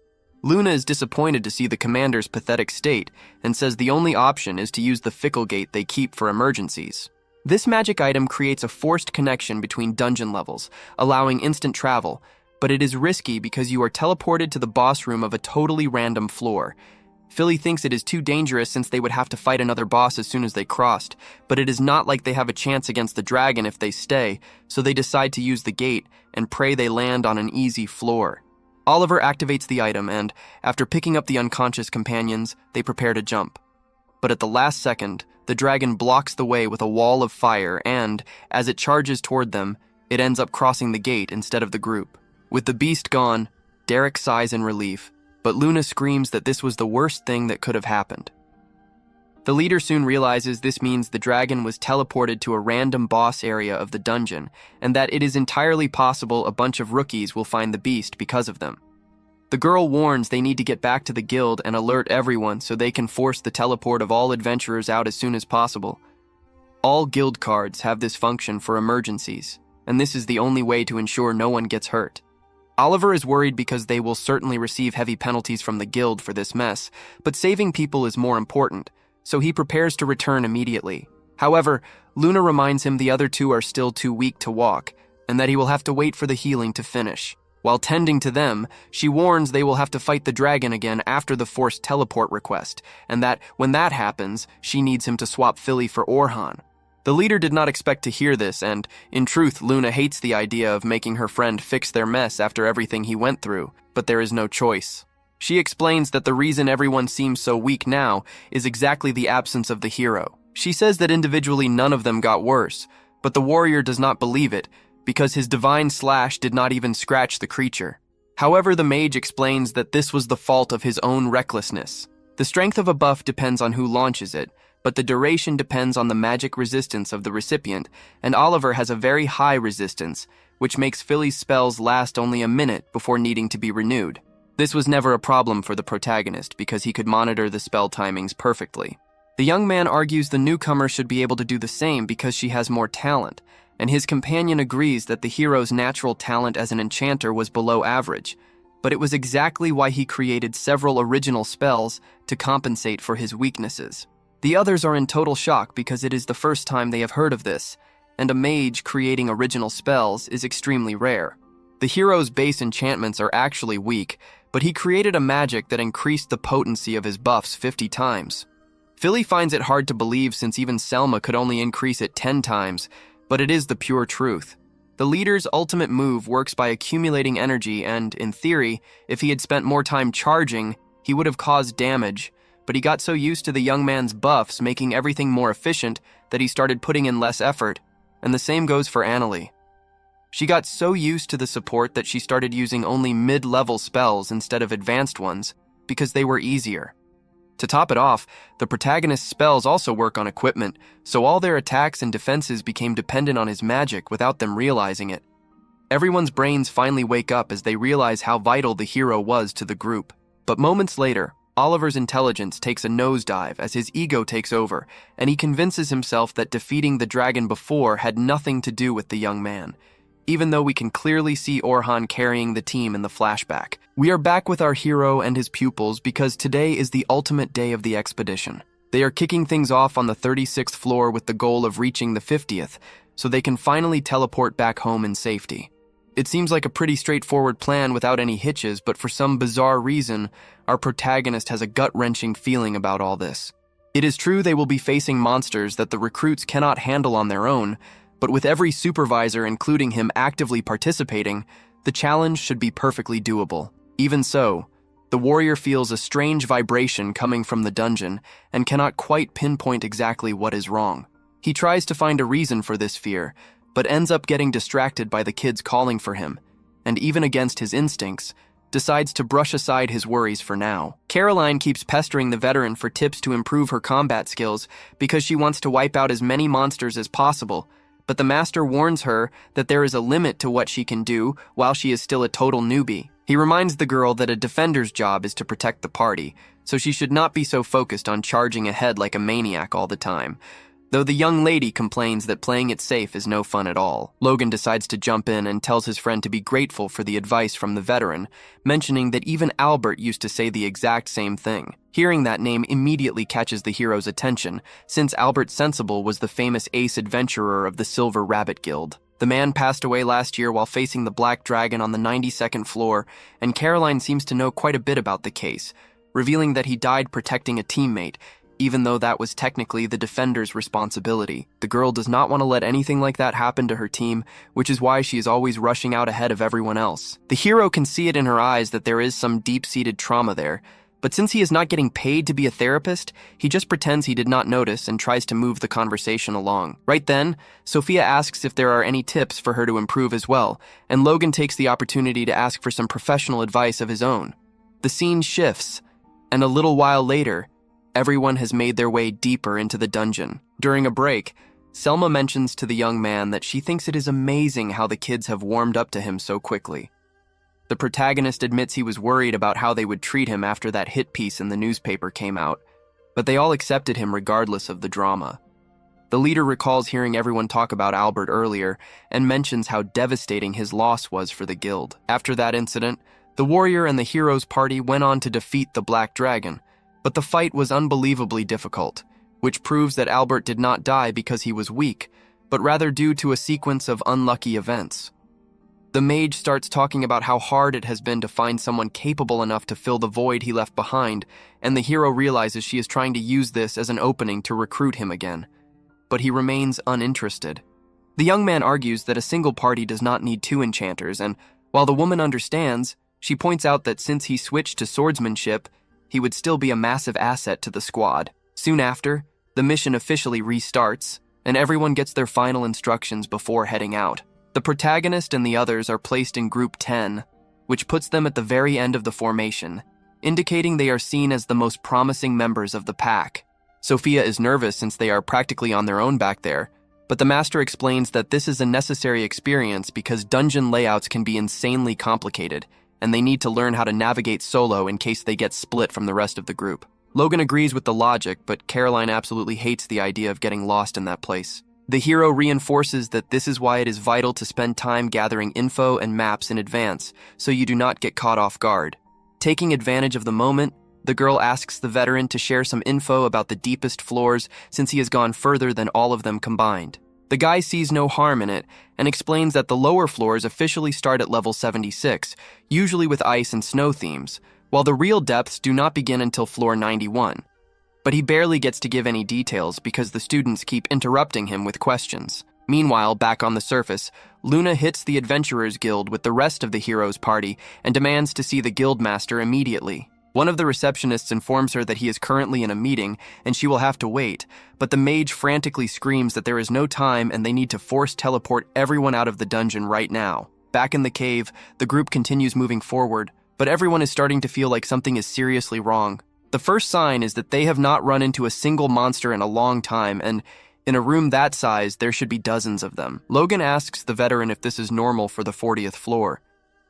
Luna is disappointed to see the commander's pathetic state, and says the only option is to use the fickle gate they keep for emergencies. This magic item creates a forced connection between dungeon levels, allowing instant travel, but it is risky because you are teleported to the boss room of a totally random floor. Philly thinks it is too dangerous since they would have to fight another boss as soon as they crossed, but it is not like they have a chance against the dragon if they stay, so they decide to use the gate and pray they land on an easy floor. Oliver activates the item and, after picking up the unconscious companions, they prepare to jump. But at the last second, the dragon blocks the way with a wall of fire and, as it charges toward them, it ends up crossing the gate instead of the group. With the beast gone, Derek sighs in relief, but Luna screams that this was the worst thing that could have happened. The leader soon realizes this means the dragon was teleported to a random boss area of the dungeon, and that it is entirely possible a bunch of rookies will find the beast because of them. The girl warns they need to get back to the guild and alert everyone so they can force the teleport of all adventurers out as soon as possible. All guild cards have this function for emergencies, and this is the only way to ensure no one gets hurt. Oliver is worried because they will certainly receive heavy penalties from the guild for this mess, but saving people is more important, so he prepares to return immediately. However, Luna reminds him the other 2 are still too weak to walk, and that he will have to wait for the healing to finish. While tending to them, she warns they will have to fight the dragon again after the forced teleport request, and that when that happens, she needs him to swap Philly for Orhun. The leader did not expect to hear this, and, in truth, Luna hates the idea of making her friend fix their mess after everything he went through, but there is no choice. She explains that the reason everyone seems so weak now is exactly the absence of the hero. She says that individually none of them got worse, but the warrior does not believe it, because his divine slash did not even scratch the creature. However, the mage explains that this was the fault of his own recklessness. The strength of a buff depends on who launches it, but the duration depends on the magic resistance of the recipient, and Oliver has a very high resistance, which makes Philly's spells last only a minute before needing to be renewed. This was never a problem for the protagonist because he could monitor the spell timings perfectly. The young man argues the newcomer should be able to do the same because she has more talent, and his companion agrees that the hero's natural talent as an enchanter was below average, but it was exactly why he created several original spells to compensate for his weaknesses. The others are in total shock because it is the first time they have heard of this, and a mage creating original spells is extremely rare. The hero's base enchantments are actually weak, but he created a magic that increased the potency of his buffs 50 times. Philly finds it hard to believe since even Selma could only increase it 10 times, but it is the pure truth. The leader's ultimate move works by accumulating energy and, in theory, if he had spent more time charging, he would have caused damage, but he got so used to the young man's buffs making everything more efficient that he started putting in less effort, and the same goes for Annalie. She got so used to the support that she started using only mid-level spells instead of advanced ones, because they were easier. To top it off, the protagonist's spells also work on equipment, so all their attacks and defenses became dependent on his magic without them realizing it. Everyone's brains finally wake up as they realize how vital the hero was to the group. But moments later, Oliver's intelligence takes a nosedive as his ego takes over, and he convinces himself that defeating the dragon before had nothing to do with the young man, even though we can clearly see Orhun carrying the team in the flashback. We are back with our hero and his pupils because today is the ultimate day of the expedition. They are kicking things off on the 36th floor with the goal of reaching the 50th, so they can finally teleport back home in safety. It seems like a pretty straightforward plan without any hitches, but for some bizarre reason, our protagonist has a gut-wrenching feeling about all this. It is true they will be facing monsters that the recruits cannot handle on their own, but with every supervisor, including him, actively participating, the challenge should be perfectly doable. Even so, the warrior feels a strange vibration coming from the dungeon and cannot quite pinpoint exactly what is wrong. He tries to find a reason for this fear, but ends up getting distracted by the kids calling for him, and even against his instincts, decides to brush aside his worries for now. Caroline keeps pestering the veteran for tips to improve her combat skills because she wants to wipe out as many monsters as possible, but the master warns her that there is a limit to what she can do while she is still a total newbie. He reminds the girl that a defender's job is to protect the party, so she should not be so focused on charging ahead like a maniac all the time, though the young lady complains that playing it safe is no fun at all. Logan decides to jump in and tells his friend to be grateful for the advice from the veteran, mentioning that even Albert used to say the exact same thing. Hearing that name immediately catches the hero's attention, since Albert Sensible was the famous ace adventurer of the Silver Rabbit Guild. The man passed away last year while facing the Black Dragon on the 92nd floor, and Caroline seems to know quite a bit about the case, revealing that he died protecting a teammate, even though that was technically the defender's responsibility. The girl does not want to let anything like that happen to her team, which is why she is always rushing out ahead of everyone else. The hero can see it in her eyes that there is some deep-seated trauma there, but since he is not getting paid to be a therapist, he just pretends he did not notice and tries to move the conversation along. Right then, Sofia asks if there are any tips for her to improve as well, and Logan takes the opportunity to ask for some professional advice of his own. The scene shifts, and a little while later, everyone has made their way deeper into the dungeon. During a break, Selma mentions to the young man that she thinks it is amazing how the kids have warmed up to him so quickly. The protagonist admits he was worried about how they would treat him after that hit piece in the newspaper came out, but they all accepted him regardless of the drama. The leader recalls hearing everyone talk about Albert earlier and mentions how devastating his loss was for the guild. After that incident, the warrior and the hero's party went on to defeat the Black Dragon, but the fight was unbelievably difficult, which proves that Albert did not die because he was weak, but rather due to a sequence of unlucky events. The mage starts talking about how hard it has been to find someone capable enough to fill the void he left behind, and the hero realizes she is trying to use this as an opening to recruit him again. But he remains uninterested. The young man argues that a single party does not need two enchanters, and while the woman understands, she points out that since he switched to swordsmanship, he would still be a massive asset to the squad. Soon after, the mission officially restarts, and everyone gets their final instructions before heading out. The protagonist and the others are placed in Group 10, which puts them at the very end of the formation, indicating they are seen as the most promising members of the pack. Sofia is nervous since they are practically on their own back there, but the master explains that this is a necessary experience because dungeon layouts can be insanely complicated, and they need to learn how to navigate solo in case they get split from the rest of the group. Logan agrees with the logic, but Caroline absolutely hates the idea of getting lost in that place. The hero reinforces that this is why it is vital to spend time gathering info and maps in advance, so you do not get caught off guard. Taking advantage of the moment, the girl asks the veteran to share some info about the deepest floors since he has gone further than all of them combined. The guy sees no harm in it and explains that the lower floors officially start at level 76, usually with ice and snow themes, while the real depths do not begin until floor 91. But he barely gets to give any details because the students keep interrupting him with questions. Meanwhile, back on the surface, Luna hits the Adventurers Guild with the rest of the hero's party and demands to see the guildmaster immediately. One of the receptionists informs her that he is currently in a meeting and she will have to wait, but the mage frantically screams that there is no time and they need to force teleport everyone out of the dungeon right now. Back in the cave, the group continues moving forward, but everyone is starting to feel like something is seriously wrong. The first sign is that they have not run into a single monster in a long time, and in a room that size, there should be dozens of them. Logan asks the veteran if this is normal for the 40th floor,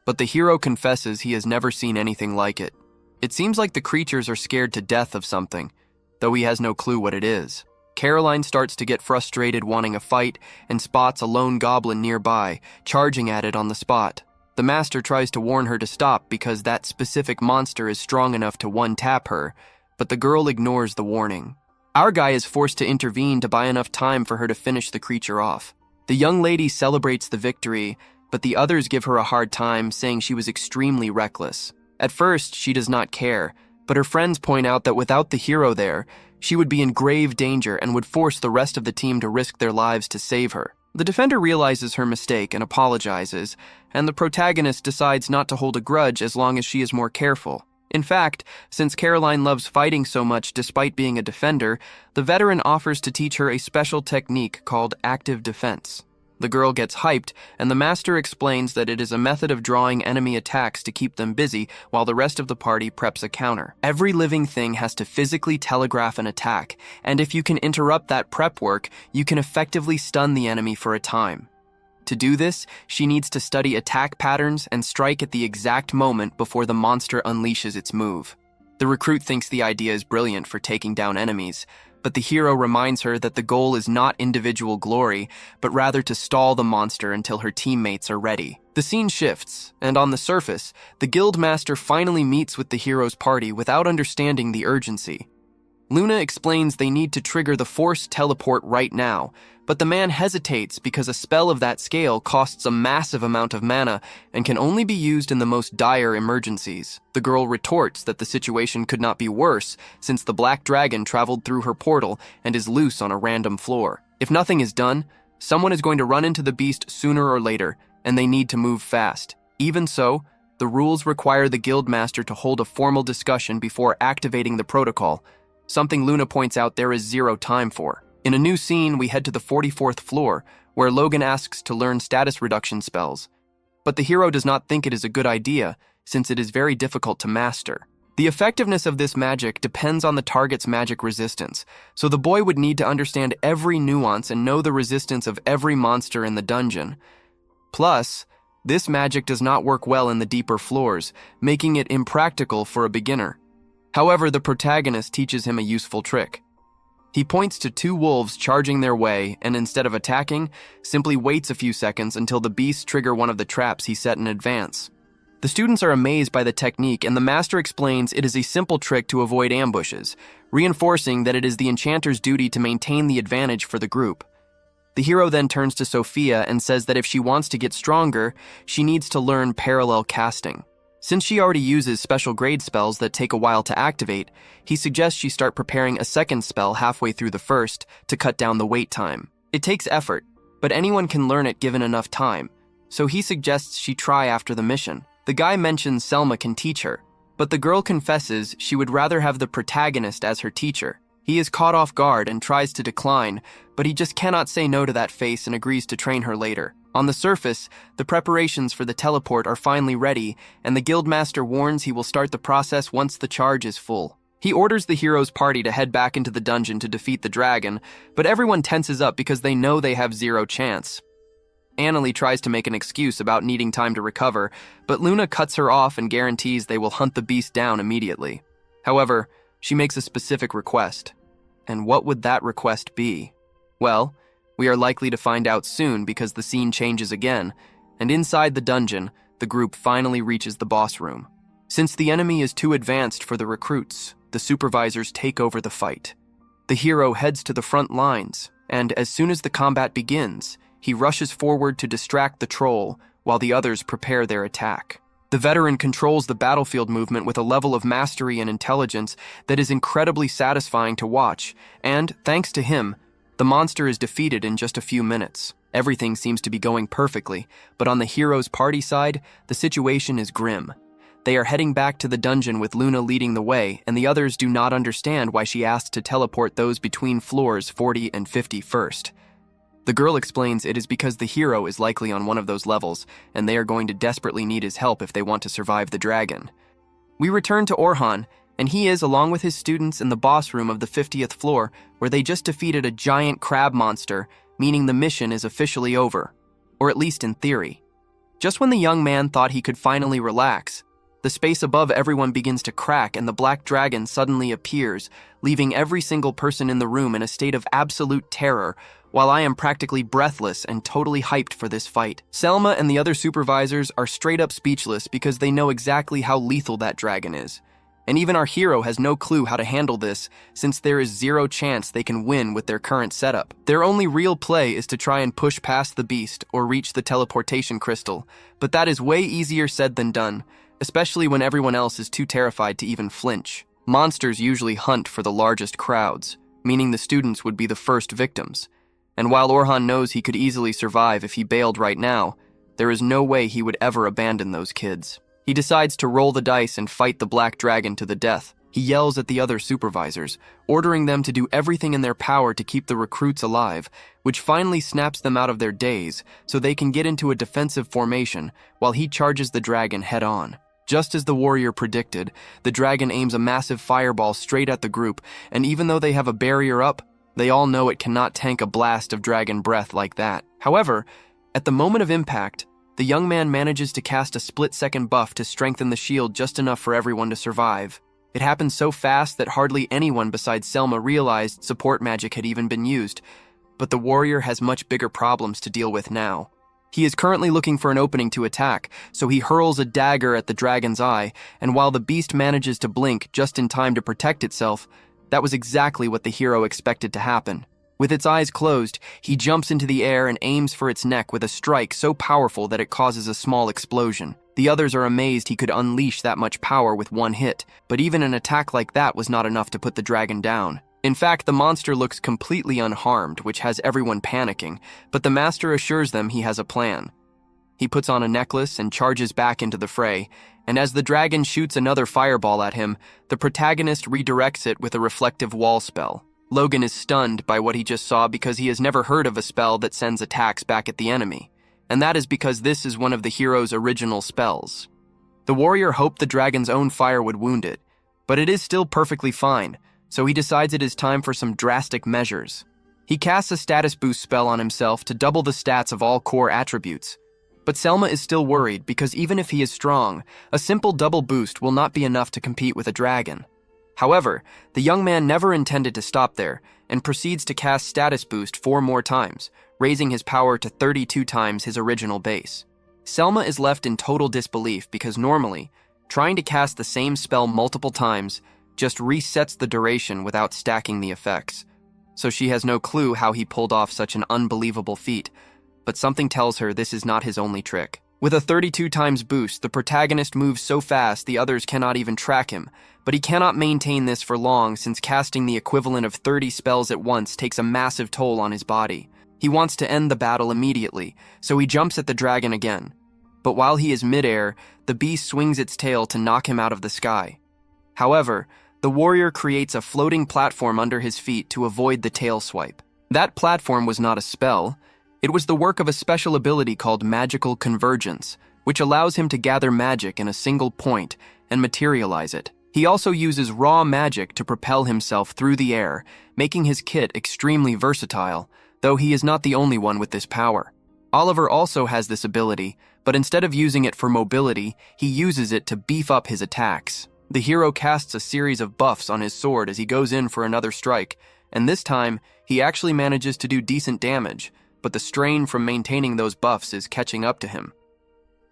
but the hero confesses he has never seen anything like it. It seems like the creatures are scared to death of something, though he has no clue what it is. Caroline starts to get frustrated wanting a fight and spots a lone goblin nearby, charging at it on the spot. The master tries to warn her to stop because that specific monster is strong enough to one-tap her, but the girl ignores the warning. Our guy is forced to intervene to buy enough time for her to finish the creature off. The young lady celebrates the victory, but the others give her a hard time, saying she was extremely reckless. At first, she does not care, but her friends point out that without the hero there, she would be in grave danger and would force the rest of the team to risk their lives to save her. The defender realizes her mistake and apologizes, and the protagonist decides not to hold a grudge as long as she is more careful. In fact, since Caroline loves fighting so much despite being a defender, the veteran offers to teach her a special technique called active defense. The girl gets hyped, and the master explains that it is a method of drawing enemy attacks to keep them busy while the rest of the party preps a counter. Every living thing has to physically telegraph an attack, and if you can interrupt that prep work, you can effectively stun the enemy for a time. To do this, she needs to study attack patterns and strike at the exact moment before the monster unleashes its move. The recruit thinks the idea is brilliant for taking down enemies, but the hero reminds her that the goal is not individual glory, but rather to stall the monster until her teammates are ready. The scene shifts, and on the surface, the guildmaster finally meets with the hero's party without understanding the urgency. Luna explains they need to trigger the forced teleport right now, but the man hesitates because a spell of that scale costs a massive amount of mana and can only be used in the most dire emergencies. The girl retorts that the situation could not be worse since the black dragon traveled through her portal and is loose on a random floor. If nothing is done, someone is going to run into the beast sooner or later, and they need to move fast. Even so, the rules require the guildmaster to hold a formal discussion before activating the protocol, something Luna points out there is zero time for. In a new scene, we head to the 44th floor, where Logan asks to learn status reduction spells. But the hero does not think it is a good idea, since it is very difficult to master. The effectiveness of this magic depends on the target's magic resistance, so the boy would need to understand every nuance and know the resistance of every monster in the dungeon. Plus, this magic does not work well in the deeper floors, making it impractical for a beginner. However, the protagonist teaches him a useful trick. He points to two wolves charging their way and instead of attacking, simply waits a few seconds until the beasts trigger one of the traps he set in advance. The students are amazed by the technique, and the master explains it is a simple trick to avoid ambushes, reinforcing that it is the enchanter's duty to maintain the advantage for the group. The hero then turns to Sofia and says that if she wants to get stronger, she needs to learn parallel casting. Since she already uses special grade spells that take a while to activate, he suggests she start preparing a second spell halfway through the first to cut down the wait time. It takes effort, but anyone can learn it given enough time, so he suggests she try after the mission. The guy mentions Selma can teach her, but the girl confesses she would rather have the protagonist as her teacher. He is caught off guard and tries to decline, but he just cannot say no to that face and agrees to train her later. On the surface, the preparations for the teleport are finally ready, and the guildmaster warns he will start the process once the charge is full. He orders the hero's party to head back into the dungeon to defeat the dragon, but everyone tenses up because they know they have zero chance. Annalie tries to make an excuse about needing time to recover, but Luna cuts her off and guarantees they will hunt the beast down immediately. However, she makes a specific request. And what would that request be? Well, we are likely to find out soon because the scene changes again, and inside the dungeon, the group finally reaches the boss room. Since the enemy is too advanced for the recruits, the supervisors take over the fight. The hero heads to the front lines, and as soon as the combat begins, he rushes forward to distract the troll while the others prepare their attack. The veteran controls the battlefield movement with a level of mastery and intelligence that is incredibly satisfying to watch, and, thanks to him, the monster is defeated in just a few minutes. Everything seems to be going perfectly, but on the hero's party side, the situation is grim. They are heading back to the dungeon with Luna leading the way, and the others do not understand why she asked to teleport those between floors 40 and 50 first. The girl explains it is because the hero is likely on one of those levels, and they are going to desperately need his help if they want to survive the dragon. We return to Orhun, and he is, along with his students, in the boss room of the 50th floor, where they just defeated a giant crab monster, meaning the mission is officially over, or at least in theory. Just when the young man thought he could finally relax, the space above everyone begins to crack and the black dragon suddenly appears, leaving every single person in the room in a state of absolute terror, while I am practically breathless and totally hyped for this fight. Selma and the other supervisors are straight up speechless because they know exactly how lethal that dragon is. And even our hero has no clue how to handle this, since there is zero chance they can win with their current setup. Their only real play is to try and push past the beast or reach the teleportation crystal, but that is way easier said than done, especially when everyone else is too terrified to even flinch. Monsters usually hunt for the largest crowds, meaning the students would be the first victims. And while Orhun knows he could easily survive if he bailed right now, there is no way he would ever abandon those kids. He decides to roll the dice and fight the black dragon to the death. He yells at the other supervisors, ordering them to do everything in their power to keep the recruits alive, which finally snaps them out of their daze so they can get into a defensive formation while he charges the dragon head-on. Just as the warrior predicted, the dragon aims a massive fireball straight at the group, and even though they have a barrier up, they all know it cannot tank a blast of dragon breath like that. However, at the moment of impact, the young man manages to cast a split-second buff to strengthen the shield just enough for everyone to survive. It happened so fast that hardly anyone besides Selma realized support magic had even been used, but the warrior has much bigger problems to deal with now. He is currently looking for an opening to attack, so he hurls a dagger at the dragon's eye, and while the beast manages to blink just in time to protect itself, that was exactly what the hero expected to happen. With its eyes closed, he jumps into the air and aims for its neck with a strike so powerful that it causes a small explosion. The others are amazed he could unleash that much power with one hit, but even an attack like that was not enough to put the dragon down. In fact, the monster looks completely unharmed, which has everyone panicking, but the master assures them he has a plan. He puts on a necklace and charges back into the fray, and as the dragon shoots another fireball at him, the protagonist redirects it with a reflective wall spell. Logan is stunned by what he just saw because he has never heard of a spell that sends attacks back at the enemy, and that is because this is one of the hero's original spells. The warrior hoped the dragon's own fire would wound it, but it is still perfectly fine, so he decides it is time for some drastic measures. He casts a status boost spell on himself to double the stats of all core attributes, but Selma is still worried because even if he is strong, a simple double boost will not be enough to compete with a dragon. However, the young man never intended to stop there, and proceeds to cast Status Boost 4 more times, raising his power to 32 times his original base. Selma is left in total disbelief because normally, trying to cast the same spell multiple times just resets the duration without stacking the effects. So she has no clue how he pulled off such an unbelievable feat, but something tells her this is not his only trick. With a 32 times boost, the protagonist moves so fast the others cannot even track him, but he cannot maintain this for long since casting the equivalent of 30 spells at once takes a massive toll on his body. He wants to end the battle immediately, so he jumps at the dragon again. But while he is midair, the beast swings its tail to knock him out of the sky. However, the warrior creates a floating platform under his feet to avoid the tail swipe. That platform was not a spell. It was the work of a special ability called magical convergence, which allows him to gather magic in a single point and materialize it. He also uses raw magic to propel himself through the air, making his kit extremely versatile, though he is not the only one with this power. Oliver also has this ability, but instead of using it for mobility, he uses it to beef up his attacks. The hero casts a series of buffs on his sword as he goes in for another strike, and this time, he actually manages to do decent damage, but the strain from maintaining those buffs is catching up to him.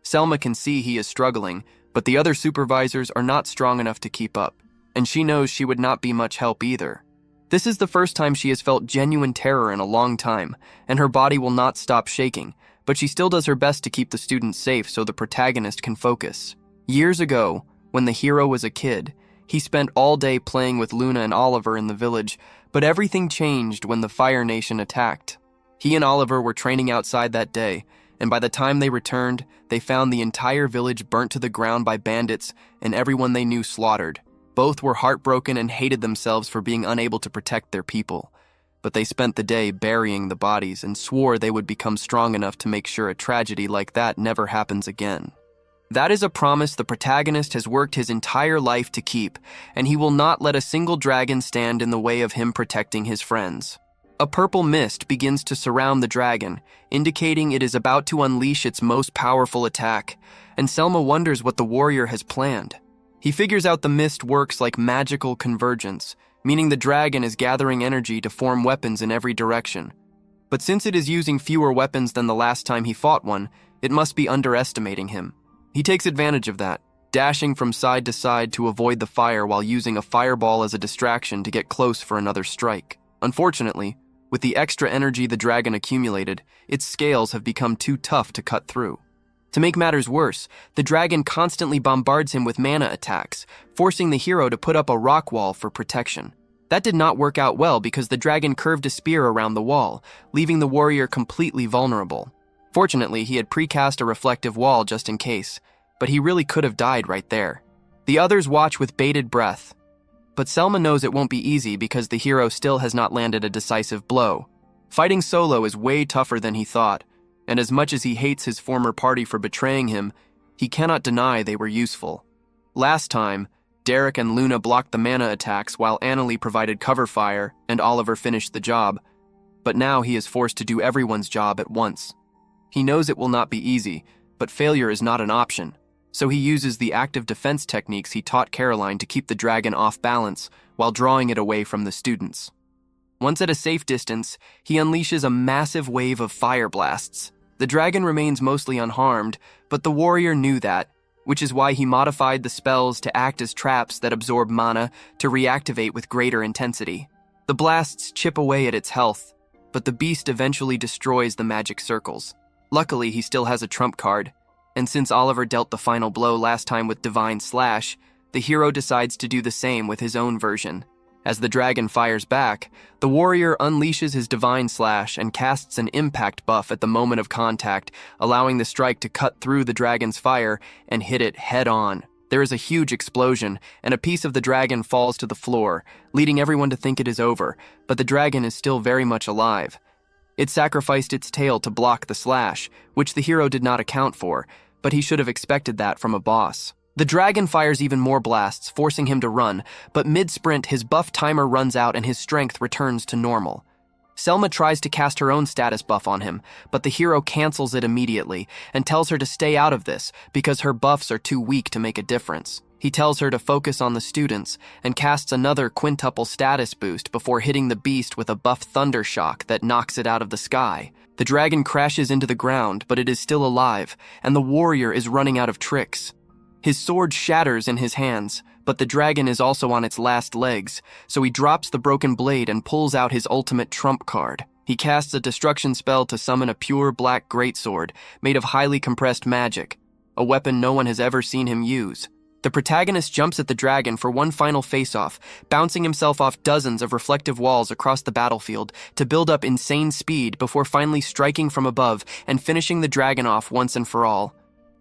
Selma can see he is struggling, but the other supervisors are not strong enough to keep up, and she knows she would not be much help either. This is the first time she has felt genuine terror in a long time, and her body will not stop shaking, but she still does her best to keep the students safe so the protagonist can focus. Years ago, when the hero was a kid, he spent all day playing with Luna and Oliver in the village, but everything changed when the Fire Nation attacked. He and Oliver were training outside that day, and by the time they returned, they found the entire village burnt to the ground by bandits and everyone they knew slaughtered. Both were heartbroken and hated themselves for being unable to protect their people. But they spent the day burying the bodies and swore they would become strong enough to make sure a tragedy like that never happens again. That is a promise the protagonist has worked his entire life to keep, and he will not let a single dragon stand in the way of him protecting his friends. A purple mist begins to surround the dragon, indicating it is about to unleash its most powerful attack, and Selma wonders what the warrior has planned. He figures out the mist works like magical convergence, meaning the dragon is gathering energy to form weapons in every direction. But since it is using fewer weapons than the last time he fought one, it must be underestimating him. He takes advantage of that, dashing from side to side to avoid the fire while using a fireball as a distraction to get close for another strike. Unfortunately, with the extra energy the dragon accumulated, its scales have become too tough to cut through. To make matters worse, the dragon constantly bombards him with mana attacks, forcing the hero to put up a rock wall for protection. That did not work out well because the dragon curved a spear around the wall, leaving the warrior completely vulnerable. Fortunately, he had precast a reflective wall just in case, but he really could have died right there. The others watch with bated breath, but Selma knows it won't be easy because the hero still has not landed a decisive blow. Fighting solo is way tougher than he thought, and as much as he hates his former party for betraying him, he cannot deny they were useful. Last time, Derek and Luna blocked the mana attacks while Annalie provided cover fire and Oliver finished the job, but now he is forced to do everyone's job at once. He knows it will not be easy, but failure is not an option, so he uses the active defense techniques he taught Caroline to keep the dragon off balance while drawing it away from the students. Once at a safe distance, he unleashes a massive wave of fire blasts. The dragon remains mostly unharmed, but the warrior knew that, which is why he modified the spells to act as traps that absorb mana to reactivate with greater intensity. The blasts chip away at its health, but the beast eventually destroys the magic circles. Luckily, he still has a trump card, and since Oliver dealt the final blow last time with Divine Slash, the hero decides to do the same with his own version. As the dragon fires back, the warrior unleashes his Divine Slash and casts an impact buff at the moment of contact, allowing the strike to cut through the dragon's fire and hit it head-on. There is a huge explosion, and a piece of the dragon falls to the floor, leading everyone to think it is over, but the dragon is still very much alive. It sacrificed its tail to block the slash, which the hero did not account for, but he should have expected that from a boss. The dragon fires even more blasts, forcing him to run, but mid-sprint his buff timer runs out and his strength returns to normal. Selma tries to cast her own status buff on him, but the hero cancels it immediately and tells her to stay out of this because her buffs are too weak to make a difference. He tells her to focus on the students and casts another quintuple status boost before hitting the beast with a buff thunder shock that knocks it out of the sky. The dragon crashes into the ground, but it is still alive, and the warrior is running out of tricks. His sword shatters in his hands, but the dragon is also on its last legs, so he drops the broken blade and pulls out his ultimate trump card. He casts a destruction spell to summon a pure black greatsword made of highly compressed magic, a weapon no one has ever seen him use. The protagonist jumps at the dragon for one final face-off, bouncing himself off dozens of reflective walls across the battlefield to build up insane speed before finally striking from above and finishing the dragon off once and for all.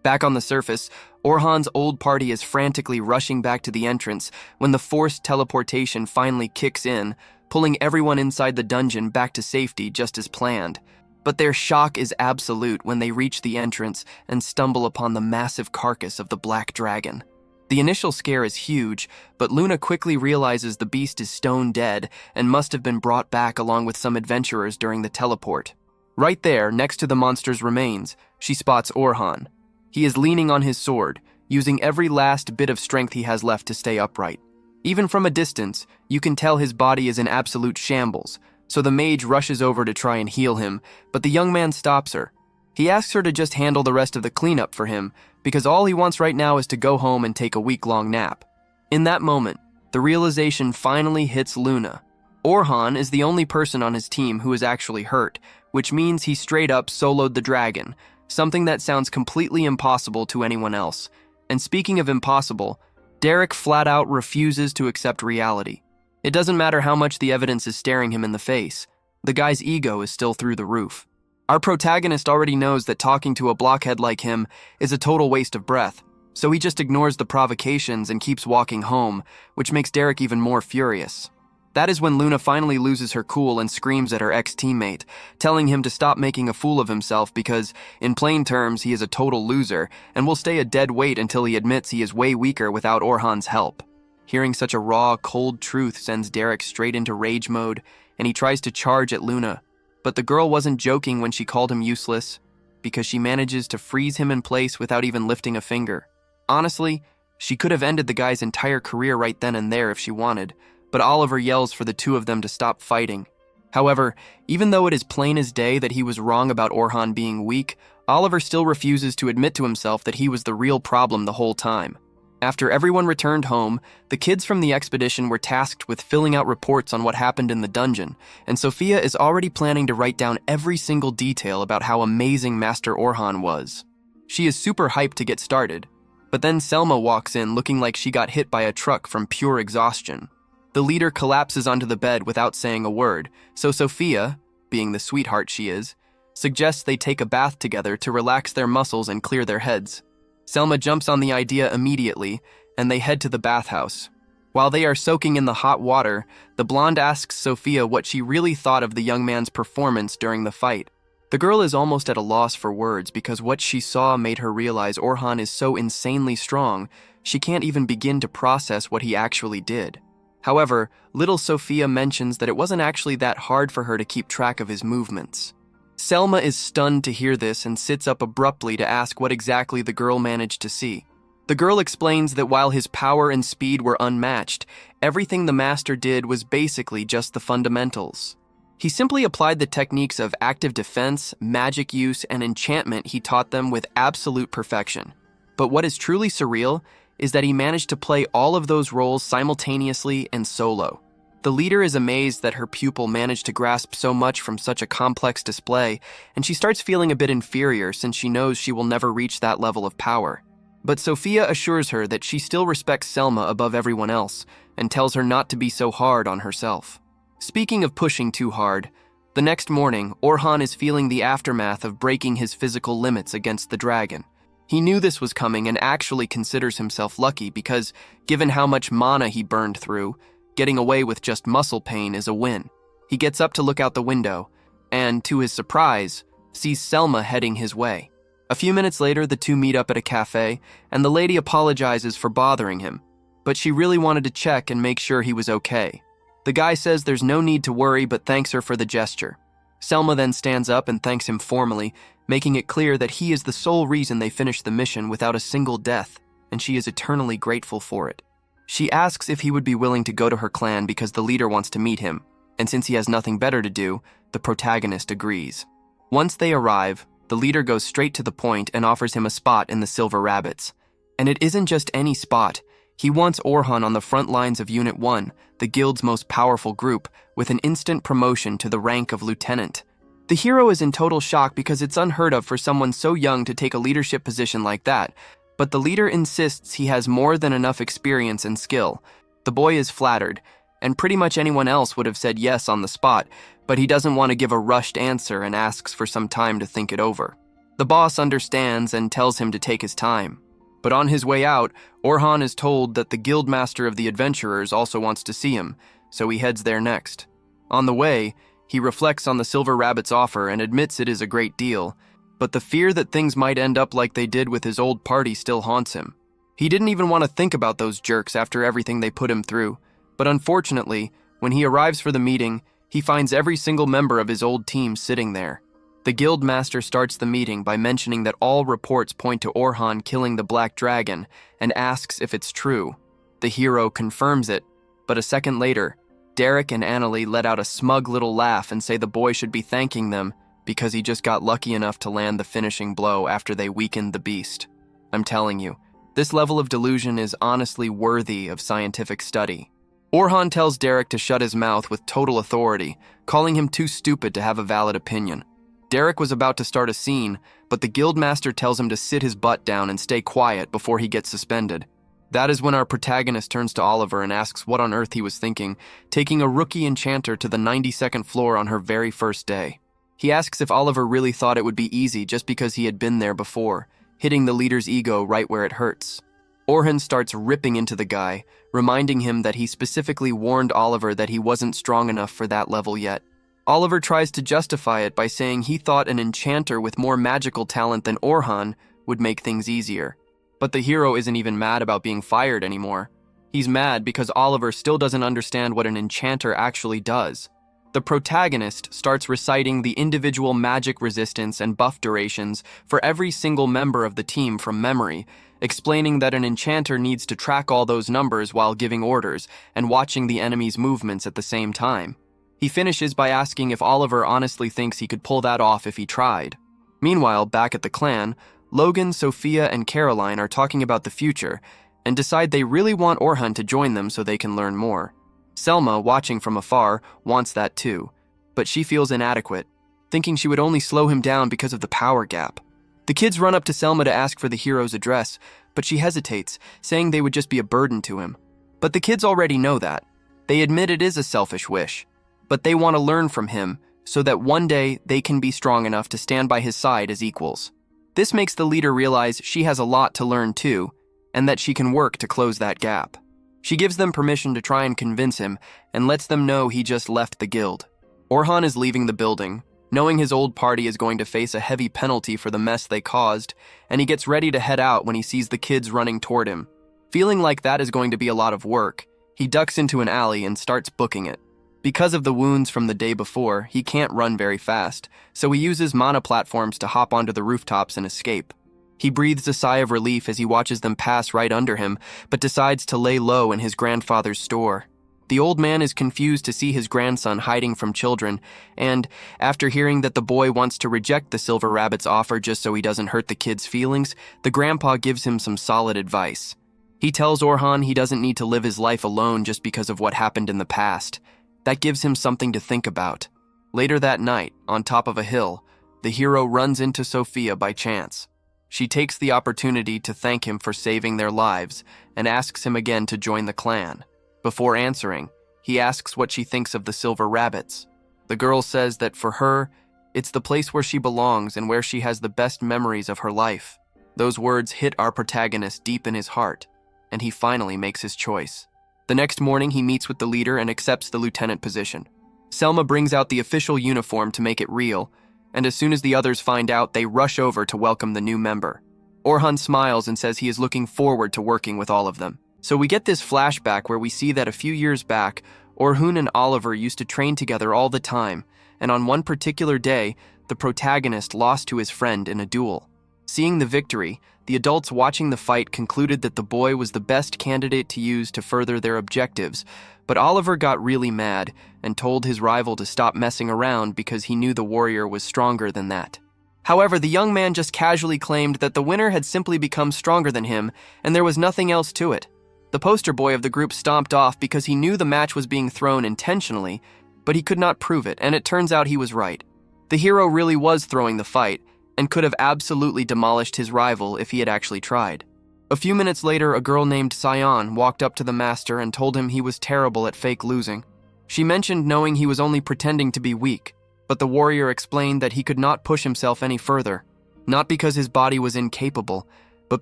Back on the surface, Orhun's old party is frantically rushing back to the entrance when the forced teleportation finally kicks in, pulling everyone inside the dungeon back to safety just as planned. But their shock is absolute when they reach the entrance and stumble upon the massive carcass of the black dragon. The initial scare is huge, but Luna quickly realizes the beast is stone dead and must have been brought back along with some adventurers during the teleport. Right there, next to the monster's remains, she spots Orhun. He is leaning on his sword, using every last bit of strength he has left to stay upright. Even from a distance, you can tell his body is in absolute shambles, so the mage rushes over to try and heal him, but the young man stops her. He asks her to just handle the rest of the cleanup for him, because all he wants right now is to go home and take a week-long nap. In that moment, the realization finally hits Luna. Orhun is the only person on his team who is actually hurt, which means he straight up soloed the dragon, something that sounds completely impossible to anyone else. And speaking of impossible, Derek flat out refuses to accept reality. It doesn't matter how much the evidence is staring him in the face. The guy's ego is still through the roof. Our protagonist already knows that talking to a blockhead like him is a total waste of breath, so he just ignores the provocations and keeps walking home, which makes Derek even more furious. That is when Luna finally loses her cool and screams at her ex-teammate, telling him to stop making a fool of himself because, in plain terms, he is a total loser and will stay a dead weight until he admits he is way weaker without Orhun's help. Hearing such a raw, cold truth sends Derek straight into rage mode, and he tries to charge at Luna. But the girl wasn't joking when she called him useless, because she manages to freeze him in place without even lifting a finger. Honestly, she could have ended the guy's entire career right then and there if she wanted, but Oliver yells for the two of them to stop fighting. However, even though it is plain as day that he was wrong about Orhun being weak, Oliver still refuses to admit to himself that he was the real problem the whole time. After everyone returned home, the kids from the expedition were tasked with filling out reports on what happened in the dungeon, and Sofia is already planning to write down every single detail about how amazing Master Orhun was. She is super hyped to get started, but then Selma walks in looking like she got hit by a truck from pure exhaustion. The leader collapses onto the bed without saying a word, so Sofia, being the sweetheart she is, suggests they take a bath together to relax their muscles and clear their heads. Selma jumps on the idea immediately, and they head to the bathhouse. While they are soaking in the hot water, the blonde asks Sofia what she really thought of the young man's performance during the fight. The girl is almost at a loss for words because what she saw made her realize Orhun is so insanely strong, she can't even begin to process what he actually did. However, little Sofia mentions that it wasn't actually that hard for her to keep track of his movements. Selma is stunned to hear this and sits up abruptly to ask what exactly the girl managed to see. The girl explains that while his power and speed were unmatched, everything the master did was basically just the fundamentals. He simply applied the techniques of active defense, magic use, and enchantment he taught them with absolute perfection. But what is truly surreal is that he managed to play all of those roles simultaneously and solo. The leader is amazed that her pupil managed to grasp so much from such a complex display, and she starts feeling a bit inferior since she knows she will never reach that level of power. But Sofia assures her that she still respects Selma above everyone else, and tells her not to be so hard on herself. Speaking of pushing too hard, the next morning, Orhun is feeling the aftermath of breaking his physical limits against the dragon. He knew this was coming and actually considers himself lucky because, given how much mana he burned through, getting away with just muscle pain is a win. He gets up to look out the window, and, to his surprise, sees Selma heading his way. A few minutes later, the two meet up at a cafe, and the lady apologizes for bothering him, but she really wanted to check and make sure he was okay. The guy says there's no need to worry but thanks her for the gesture. Selma then stands up and thanks him formally, making it clear that he is the sole reason they finished the mission without a single death, and she is eternally grateful for it. She asks if he would be willing to go to her clan because the leader wants to meet him, and since he has nothing better to do, the protagonist agrees. Once they arrive, the leader goes straight to the point and offers him a spot in the Silver Rabbits. And it isn't just any spot. He wants Orhun on the front lines of Unit 1, the guild's most powerful group, with an instant promotion to the rank of lieutenant. The hero is in total shock because it's unheard of for someone so young to take a leadership position like that, but the leader insists he has more than enough experience and skill. The boy is flattered, and pretty much anyone else would have said yes on the spot, but he doesn't want to give a rushed answer and asks for some time to think it over. The boss understands and tells him to take his time. But on his way out, Orhun is told that the guildmaster of the adventurers also wants to see him, so he heads there next. On the way, He reflects on the Silver Rabbit's offer and admits it is a great deal, but the fear that things might end up like they did with his old party still haunts him. He didn't even want to think about those jerks after everything they put him through, but unfortunately, when he arrives for the meeting, he finds every single member of his old team sitting there. The guild master starts the meeting by mentioning that all reports point to Orhun killing the Black Dragon and asks if it's true. The hero confirms it, but a second later, Derek and Annalie let out a smug little laugh and say the boy should be thanking them because he just got lucky enough to land the finishing blow after they weakened the beast. I'm telling you, this level of delusion is honestly worthy of scientific study. Orhun tells Derek to shut his mouth with total authority, calling him too stupid to have a valid opinion. Derek was about to start a scene, but the guildmaster tells him to sit his butt down and stay quiet before he gets suspended. That is when our protagonist turns to Oliver and asks what on earth he was thinking, taking a rookie enchanter to the 92nd floor on her very first day. He asks if Oliver really thought it would be easy just because he had been there before, hitting the leader's ego right where it hurts. Orhun starts ripping into the guy, reminding him that he specifically warned Oliver that he wasn't strong enough for that level yet. Oliver tries to justify it by saying he thought an enchanter with more magical talent than Orhun would make things easier. But the hero isn't even mad about being fired anymore. He's mad because Oliver still doesn't understand what an enchanter actually does. The protagonist starts reciting the individual magic resistance and buff durations for every single member of the team from memory, explaining that an enchanter needs to track all those numbers while giving orders and watching the enemy's movements at the same time. He finishes by asking if Oliver honestly thinks he could pull that off if he tried. Meanwhile, back at the clan, Logan, Sofia, and Caroline are talking about the future and decide they really want Orhun to join them so they can learn more. Selma, watching from afar, wants that too, but she feels inadequate, thinking she would only slow him down because of the power gap. The kids run up to Selma to ask for the hero's address, but she hesitates, saying they would just be a burden to him. But the kids already know that. They admit it is a selfish wish, but they want to learn from him so that one day they can be strong enough to stand by his side as equals. This makes the leader realize she has a lot to learn too, and that she can work to close that gap. She gives them permission to try and convince him and lets them know he just left the guild. Orhun is leaving the building, knowing his old party is going to face a heavy penalty for the mess they caused, and he gets ready to head out when he sees the kids running toward him. Feeling like that is going to be a lot of work, he ducks into an alley and starts booking it. Because of the wounds from the day before, he can't run very fast, so he uses mana platforms to hop onto the rooftops and escape. He breathes a sigh of relief as he watches them pass right under him, but decides to lay low in his grandfather's store. The old man is confused to see his grandson hiding from children, and, after hearing that the boy wants to reject the Silver Rabbit's offer just so he doesn't hurt the kid's feelings, the grandpa gives him some solid advice. He tells Orhun he doesn't need to live his life alone just because of what happened in the past. That gives him something to think about. Later that night, on top of a hill, the hero runs into Sofia by chance. She takes the opportunity to thank him for saving their lives and asks him again to join the clan. Before answering, he asks what she thinks of the Silver Rabbits. The girl says that for her, it's the place where she belongs and where she has the best memories of her life. Those words hit our protagonist deep in his heart, and he finally makes his choice. The next morning, he meets with the leader and accepts the lieutenant position. Selma brings out the official uniform to make it real, and as soon as the others find out, they rush over to welcome the new member. Orhun smiles and says he is looking forward to working with all of them. So we get this flashback where we see that a few years back, Orhun and Oliver used to train together all the time, and on one particular day, the protagonist lost to his friend in a duel. Seeing the victory, the adults watching the fight concluded that the boy was the best candidate to use to further their objectives, but Oliver got really mad and told his rival to stop messing around because he knew the warrior was stronger than that. However, the young man just casually claimed that the winner had simply become stronger than him, and there was nothing else to it. The poster boy of the group stomped off because he knew the match was being thrown intentionally, but he could not prove it, and it turns out he was right. The hero really was throwing the fight, and could have absolutely demolished his rival if he had actually tried. A few minutes later, a girl named Sion walked up to the master and told him he was terrible at fake losing. She mentioned knowing he was only pretending to be weak, but the warrior explained that he could not push himself any further, not because his body was incapable, but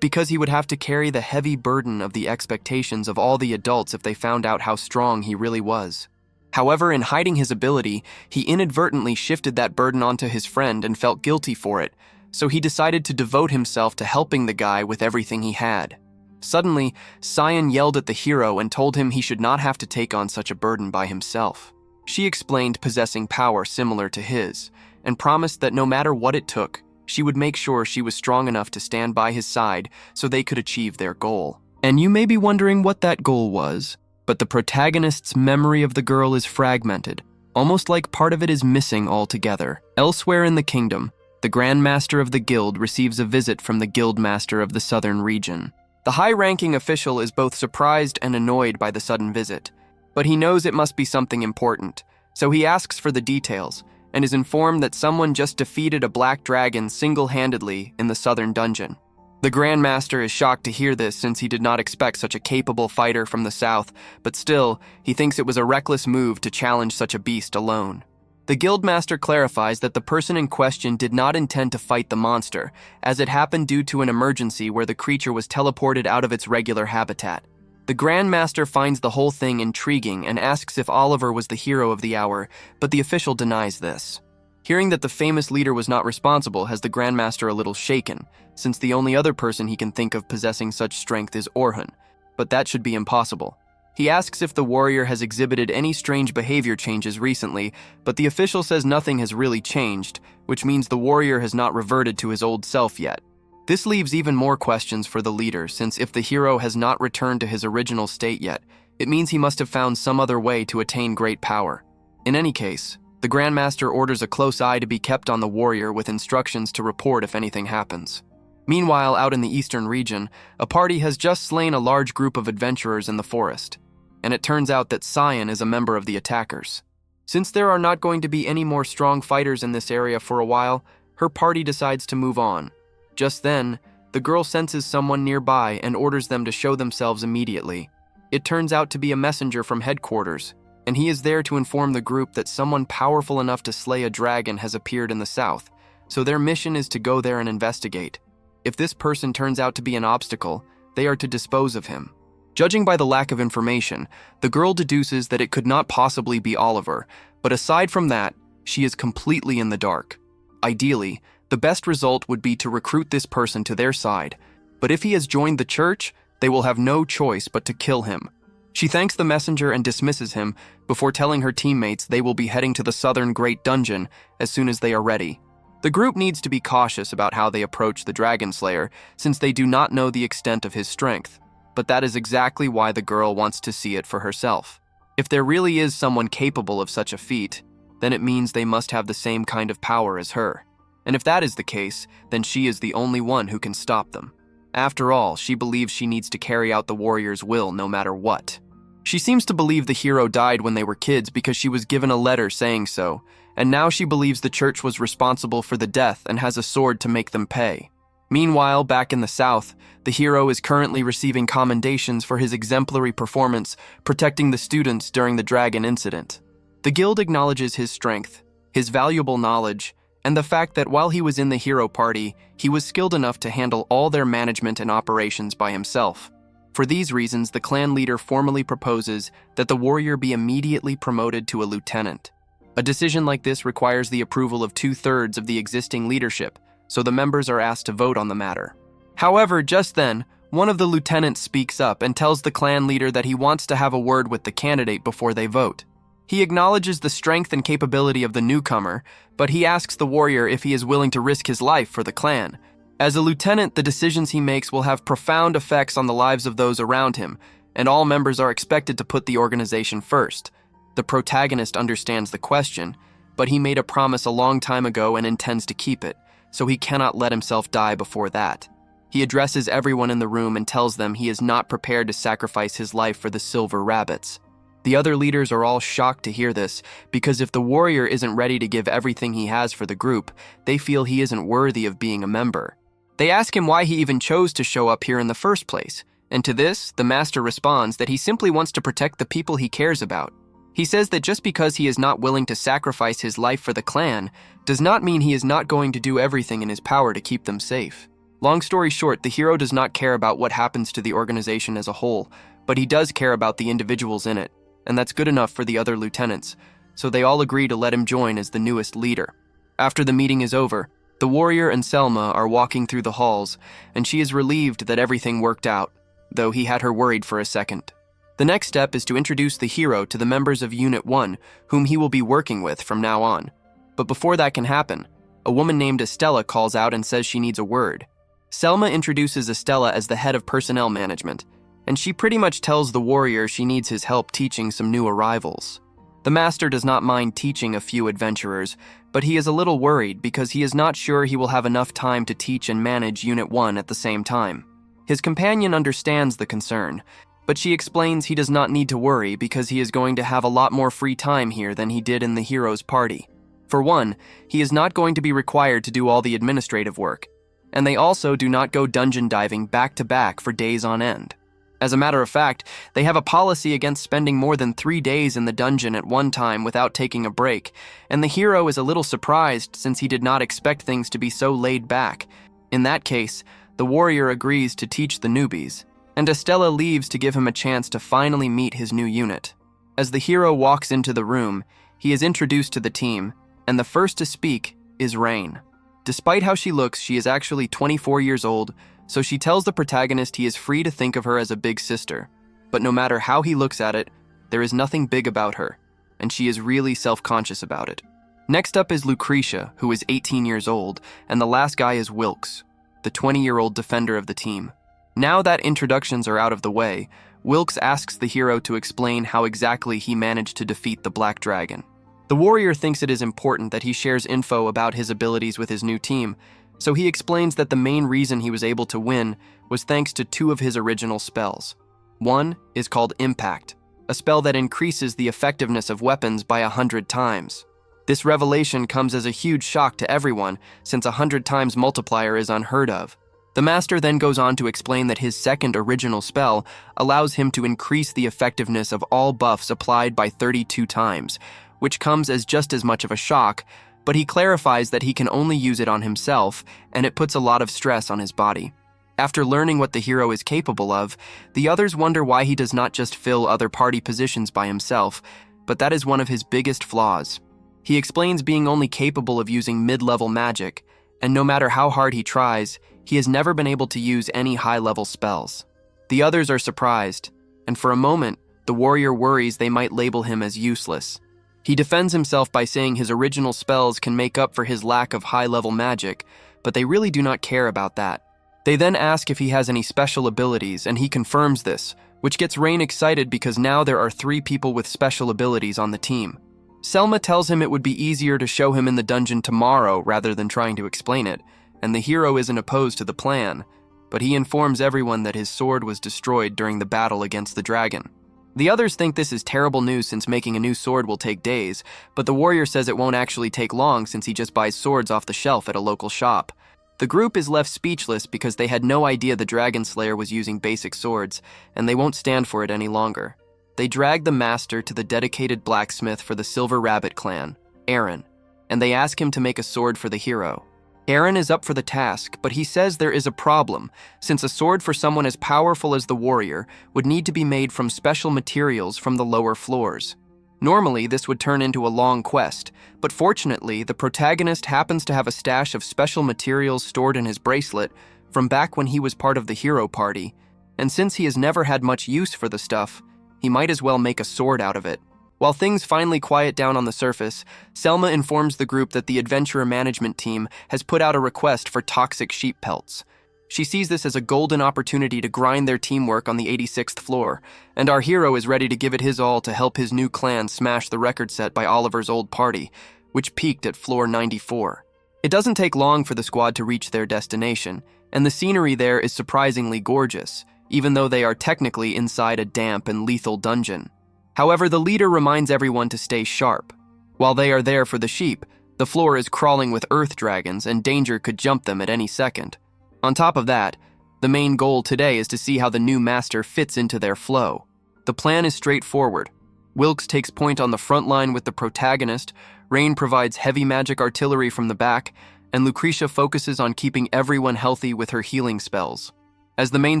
because he would have to carry the heavy burden of the expectations of all the adults if they found out how strong he really was. However, in hiding his ability, he inadvertently shifted that burden onto his friend and felt guilty for it, so he decided to devote himself to helping the guy with everything he had. Suddenly, Cyan yelled at the hero and told him he should not have to take on such a burden by himself. She explained possessing power similar to his, and promised that no matter what it took, she would make sure she was strong enough to stand by his side so they could achieve their goal. And you may be wondering what that goal was, but the protagonist's memory of the girl is fragmented, almost like part of it is missing altogether. Elsewhere in the kingdom, the Grand Master of the Guild receives a visit from the Guild Master of the Southern region. The high-ranking official is both surprised and annoyed by the sudden visit, but he knows it must be something important, so he asks for the details and is informed that someone just defeated a black dragon single-handedly in the southern dungeon. The Grand Master is shocked to hear this since he did not expect such a capable fighter from the south, but still, he thinks it was a reckless move to challenge such a beast alone. The Guildmaster clarifies that the person in question did not intend to fight the monster, as it happened due to an emergency where the creature was teleported out of its regular habitat. The Grand Master finds the whole thing intriguing and asks if Oliver was the hero of the hour, but the official denies this. Hearing that the famous leader was not responsible has the Grand Master a little shaken, since the only other person he can think of possessing such strength is Orhun, but that should be impossible. He asks if the warrior has exhibited any strange behavior changes recently, but the official says nothing has really changed, which means the warrior has not reverted to his old self yet. This leaves even more questions for the leader, since if the hero has not returned to his original state yet, it means he must have found some other way to attain great power. In any case, the Grand Master orders a close eye to be kept on the warrior with instructions to report if anything happens. Meanwhile, out in the eastern region, a party has just slain a large group of adventurers in the forest, and it turns out that Cyan is a member of the attackers. Since there are not going to be any more strong fighters in this area for a while, her party decides to move on. Just then, the girl senses someone nearby and orders them to show themselves immediately. It turns out to be a messenger from headquarters, and he is there to inform the group that someone powerful enough to slay a dragon has appeared in the south, so their mission is to go there and investigate. If this person turns out to be an obstacle, they are to dispose of him. Judging by the lack of information, the girl deduces that it could not possibly be Oliver, but aside from that, she is completely in the dark. Ideally, the best result would be to recruit this person to their side, but if he has joined the church, they will have no choice but to kill him. She thanks the messenger and dismisses him before telling her teammates they will be heading to the southern Great Dungeon as soon as they are ready. The group needs to be cautious about how they approach the Dragon Slayer, since they do not know the extent of his strength, but that is exactly why the girl wants to see it for herself. If there really is someone capable of such a feat, then it means they must have the same kind of power as her. And if that is the case, then she is the only one who can stop them. After all, she believes she needs to carry out the warrior's will no matter what. She seems to believe the hero died when they were kids because she was given a letter saying so, and now she believes the church was responsible for the death and has a sword to make them pay. Meanwhile, back in the south, the hero is currently receiving commendations for his exemplary performance protecting the students during the dragon incident. The guild acknowledges his strength, his valuable knowledge, and the fact that while he was in the hero party, he was skilled enough to handle all their management and operations by himself. For these reasons, the clan leader formally proposes that the warrior be immediately promoted to a lieutenant. A decision like this requires the approval of 2/3 of the existing leadership, so the members are asked to vote on the matter. However, just then, one of the lieutenants speaks up and tells the clan leader that he wants to have a word with the candidate before they vote. He acknowledges the strength and capability of the newcomer, but he asks the warrior if he is willing to risk his life for the clan. As a lieutenant, the decisions he makes will have profound effects on the lives of those around him, and all members are expected to put the organization first. The protagonist understands the question, but he made a promise a long time ago and intends to keep it, so he cannot let himself die before that. He addresses everyone in the room and tells them he is not prepared to sacrifice his life for the silver rabbits. The other leaders are all shocked to hear this, because if the warrior isn't ready to give everything he has for the group, they feel he isn't worthy of being a member. They ask him why he even chose to show up here in the first place, and to this, the master responds that he simply wants to protect the people he cares about. He says that just because he is not willing to sacrifice his life for the clan, does not mean he is not going to do everything in his power to keep them safe. Long story short, the hero does not care about what happens to the organization as a whole, but he does care about the individuals in it, and that's good enough for the other lieutenants, so they all agree to let him join as the newest leader. After the meeting is over, the warrior and Selma are walking through the halls, and she is relieved that everything worked out, though he had her worried for a second. The next step is to introduce the hero to the members of Unit 1, whom he will be working with from now on. But before that can happen, a woman named Estella calls out and says she needs a word. Selma introduces Estella as the head of personnel management, and she pretty much tells the warrior she needs his help teaching some new arrivals. The master does not mind teaching a few adventurers, but he is a little worried because he is not sure he will have enough time to teach and manage Unit 1 at the same time. His companion understands the concern, but she explains he does not need to worry because he is going to have a lot more free time here than he did in the hero's party. For one, he is not going to be required to do all the administrative work, and they also do not go dungeon diving back to back for days on end. As a matter of fact, they have a policy against spending more than 3 days in the dungeon at one time without taking a break, and the hero is a little surprised since he did not expect things to be so laid back. In that case, the warrior agrees to teach the newbies, and Estella leaves to give him a chance to finally meet his new unit. As the hero walks into the room, he is introduced to the team, and the first to speak is Rain. Despite how she looks, she is actually 24 years old, so she tells the protagonist he is free to think of her as a big sister. But no matter how he looks at it, there is nothing big about her, and she is really self-conscious about it. Next up is Lucretia, who is 18 years old, and the last guy is Wilkes, the 20-year-old defender of the team. Now that introductions are out of the way, Wilkes asks the hero to explain how exactly he managed to defeat the Black Dragon. The warrior thinks it is important that he shares info about his abilities with his new team, so he explains that the main reason he was able to win was thanks to 2 of his original spells. One is called Impact, a spell that increases the effectiveness of weapons by 100 times. This revelation comes as a huge shock to everyone, since 100 times multiplier is unheard of. The master then goes on to explain that his second original spell allows him to increase the effectiveness of all buffs applied by 32 times, which comes as just as much of a shock, but he clarifies that he can only use it on himself, and it puts a lot of stress on his body. After learning what the hero is capable of, the others wonder why he does not just fill other party positions by himself, but that is one of his biggest flaws. He explains being only capable of using mid-level magic, and no matter how hard he tries, he has never been able to use any high-level spells. The others are surprised, and for a moment, the warrior worries they might label him as useless. He defends himself by saying his original spells can make up for his lack of high-level magic, but they really do not care about that. They then ask if he has any special abilities, and he confirms this, which gets Rain excited because now there are 3 people with special abilities on the team. Selma tells him it would be easier to show him in the dungeon tomorrow rather than trying to explain it, and the hero isn't opposed to the plan, but he informs everyone that his sword was destroyed during the battle against the dragon. The others think this is terrible news since making a new sword will take days, but the warrior says it won't actually take long since he just buys swords off the shelf at a local shop. The group is left speechless because they had no idea the Dragon Slayer was using basic swords, and they won't stand for it any longer. They drag the master to the dedicated blacksmith for the Silver Rabbit clan, Aaron, and they ask him to make a sword for the hero. Aaron is up for the task, but he says there is a problem, since a sword for someone as powerful as the warrior would need to be made from special materials from the lower floors. Normally, this would turn into a long quest, but fortunately, the protagonist happens to have a stash of special materials stored in his bracelet from back when he was part of the hero party, and since he has never had much use for the stuff, he might as well make a sword out of it. While things finally quiet down on the surface, Selma informs the group that the adventurer management team has put out a request for toxic sheep pelts. She sees this as a golden opportunity to grind their teamwork on the 86th floor, and our hero is ready to give it his all to help his new clan smash the record set by Oliver's old party, which peaked at floor 94. It doesn't take long for the squad to reach their destination, and the scenery there is surprisingly gorgeous, even though they are technically inside a damp and lethal dungeon. However, the leader reminds everyone to stay sharp. While they are there for the sheep, the floor is crawling with earth dragons and danger could jump them at any second. On top of that, the main goal today is to see how the new master fits into their flow. The plan is straightforward. Wilkes takes point on the front line with the protagonist, Rain provides heavy magic artillery from the back, and Lucretia focuses on keeping everyone healthy with her healing spells. As the main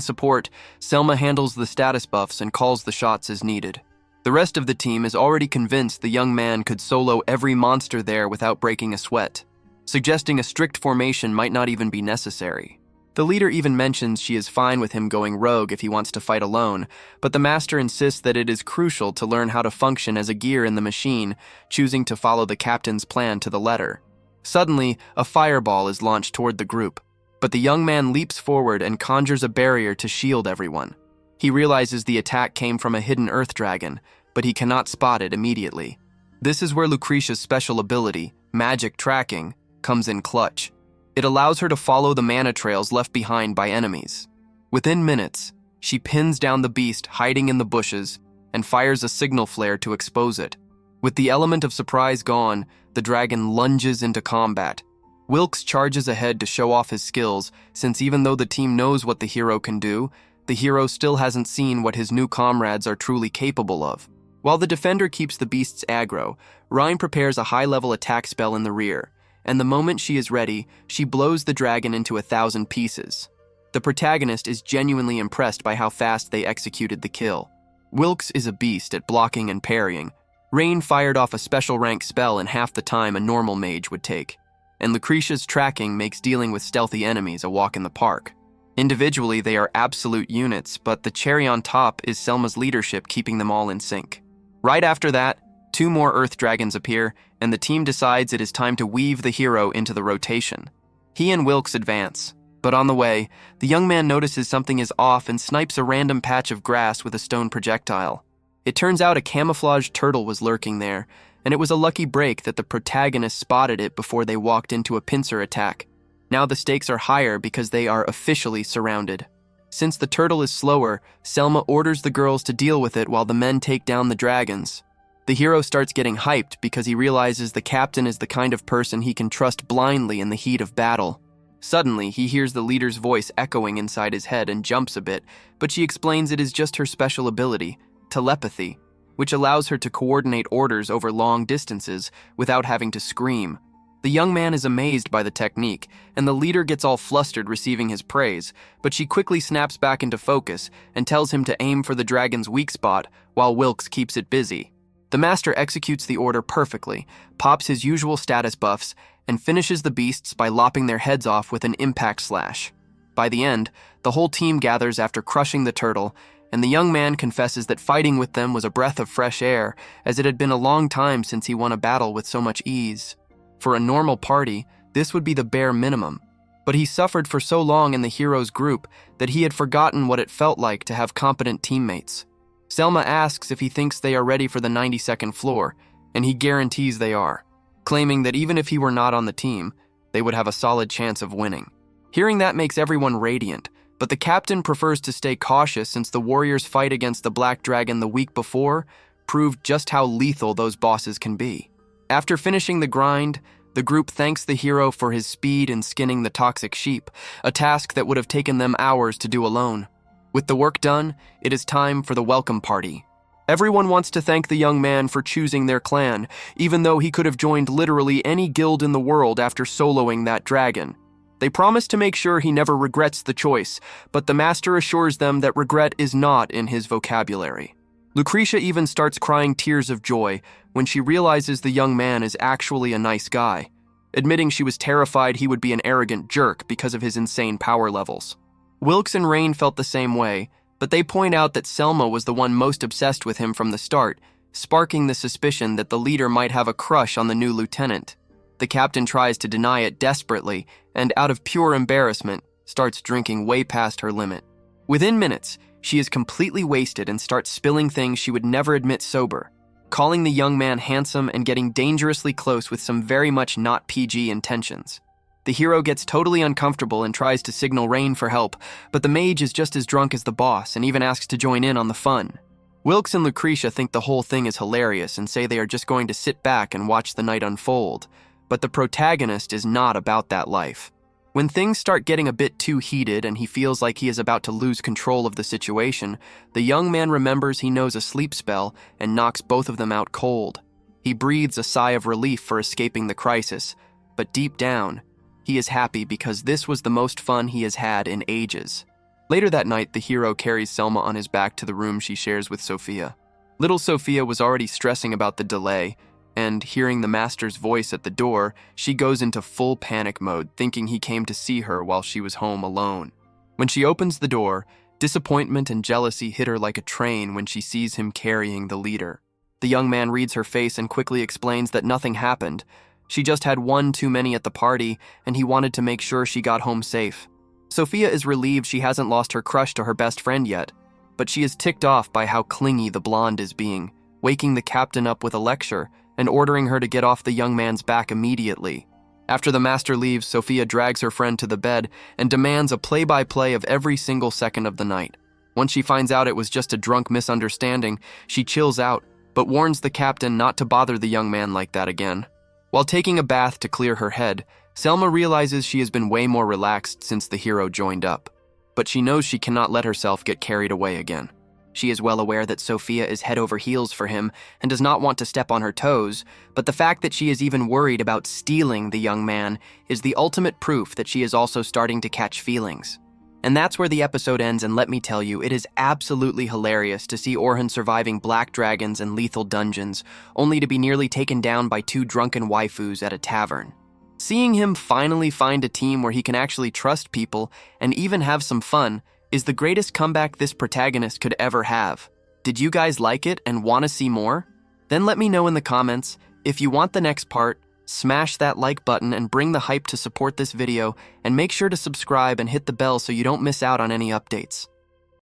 support, Selma handles the status buffs and calls the shots as needed. The rest of the team is already convinced the young man could solo every monster there without breaking a sweat, suggesting a strict formation might not even be necessary. The leader even mentions she is fine with him going rogue if he wants to fight alone, but the master insists that it is crucial to learn how to function as a gear in the machine, choosing to follow the captain's plan to the letter. Suddenly, a fireball is launched toward the group, but the young man leaps forward and conjures a barrier to shield everyone. He realizes the attack came from a hidden earth dragon, but he cannot spot it immediately. This is where Lucretia's special ability, magic tracking, comes in clutch. It allows her to follow the mana trails left behind by enemies. Within minutes, she pins down the beast hiding in the bushes and fires a signal flare to expose it. With the element of surprise gone, the dragon lunges into combat. Wilkes charges ahead to show off his skills, since even though the team knows what the hero can do, the hero still hasn't seen what his new comrades are truly capable of. While the defender keeps the beast's aggro, Rhine prepares a high-level attack spell in the rear, and the moment she is ready, she blows the dragon into 1,000 pieces. The protagonist is genuinely impressed by how fast they executed the kill. Wilkes is a beast at blocking and parrying. Rain fired off a special rank spell in half the time a normal mage would take, and Lucretia's tracking makes dealing with stealthy enemies a walk in the park. Individually, they are absolute units, but the cherry on top is Selma's leadership keeping them all in sync. Right after that, 2 more earth dragons appear, and the team decides it is time to weave the hero into the rotation. He and Wilkes advance, but on the way, the young man notices something is off and snipes a random patch of grass with a stone projectile. It turns out a camouflaged turtle was lurking there, and it was a lucky break that the protagonist spotted it before they walked into a pincer attack. Now the stakes are higher because they are officially surrounded. Since the turtle is slower, Selma orders the girls to deal with it while the men take down the dragons. The hero starts getting hyped because he realizes the captain is the kind of person he can trust blindly in the heat of battle. Suddenly, he hears the leader's voice echoing inside his head and jumps a bit, but she explains it is just her special ability, telepathy, which allows her to coordinate orders over long distances without having to scream. The young man is amazed by the technique, and the leader gets all flustered receiving his praise, but she quickly snaps back into focus and tells him to aim for the dragon's weak spot while Wilkes keeps it busy. The master executes the order perfectly, pops his usual status buffs, and finishes the beasts by lopping their heads off with an impact slash. By the end, the whole team gathers after crushing the turtle, and the young man confesses that fighting with them was a breath of fresh air, as it had been a long time since he won a battle with so much ease. For a normal party, this would be the bare minimum, but he suffered for so long in the hero's group that he had forgotten what it felt like to have competent teammates. Selma asks if he thinks they are ready for the 92nd floor, and he guarantees they are, claiming that even if he were not on the team, they would have a solid chance of winning. Hearing that makes everyone radiant, but the captain prefers to stay cautious since the warriors' fight against the Black Dragon the week before proved just how lethal those bosses can be. After finishing the grind, the group thanks the hero for his speed in skinning the toxic sheep, a task that would have taken them hours to do alone. With the work done, it is time for the welcome party. Everyone wants to thank the young man for choosing their clan, even though he could have joined literally any guild in the world after soloing that dragon. They promise to make sure he never regrets the choice, but the master assures them that regret is not in his vocabulary. Lucretia even starts crying tears of joy when she realizes the young man is actually a nice guy, admitting she was terrified he would be an arrogant jerk because of his insane power levels. Wilkes and Rain felt the same way, but they point out that Selma was the one most obsessed with him from the start, sparking the suspicion that the leader might have a crush on the new lieutenant. The captain tries to deny it desperately, and out of pure embarrassment, starts drinking way past her limit. Within minutes, she is completely wasted and starts spilling things she would never admit sober, calling the young man handsome and getting dangerously close with some very much not PG intentions. The hero gets totally uncomfortable and tries to signal Rain for help, but the mage is just as drunk as the boss and even asks to join in on the fun. Wilkes and Lucretia think the whole thing is hilarious and say they are just going to sit back and watch the night unfold, but the protagonist is not about that life. When things start getting a bit too heated and he feels like he is about to lose control of the situation, the young man remembers he knows a sleep spell and knocks both of them out cold. He breathes a sigh of relief for escaping the crisis, but deep down, he is happy because this was the most fun he has had in ages. Later that night, the hero carries Selma on his back to the room she shares with Sofia. Little Sofia was already stressing about the delay, and hearing the master's voice at the door, she goes into full panic mode, thinking he came to see her while she was home alone. When she opens the door, disappointment and jealousy hit her like a train when she sees him carrying the leader. The young man reads her face and quickly explains that nothing happened. She just had one too many at the party, and he wanted to make sure she got home safe. Sofia is relieved she hasn't lost her crush to her best friend yet, but she is ticked off by how clingy the blonde is being, waking the captain up with a lecture and ordering her to get off the young man's back immediately. After the master leaves, Sofia drags her friend to the bed and demands a play-by-play of every single second of the night. Once she finds out it was just a drunk misunderstanding, she chills out, but warns the captain not to bother the young man like that again. While taking a bath to clear her head, Selma realizes she has been way more relaxed since the hero joined up. But she knows she cannot let herself get carried away again. She is well aware that Sofia is head over heels for him and does not want to step on her toes, but the fact that she is even worried about stealing the young man is the ultimate proof that she is also starting to catch feelings. And that's where the episode ends, and let me tell you, it is absolutely hilarious to see Orhun surviving black dragons and lethal dungeons, only to be nearly taken down by two drunken waifus at a tavern. Seeing him finally find a team where he can actually trust people and even have some fun is the greatest comeback this protagonist could ever have. Did you guys like it and want to see more? Then let me know in the comments. If you want the next part, smash that like button and bring the hype to support this video, and make sure to subscribe and hit the bell so you don't miss out on any updates.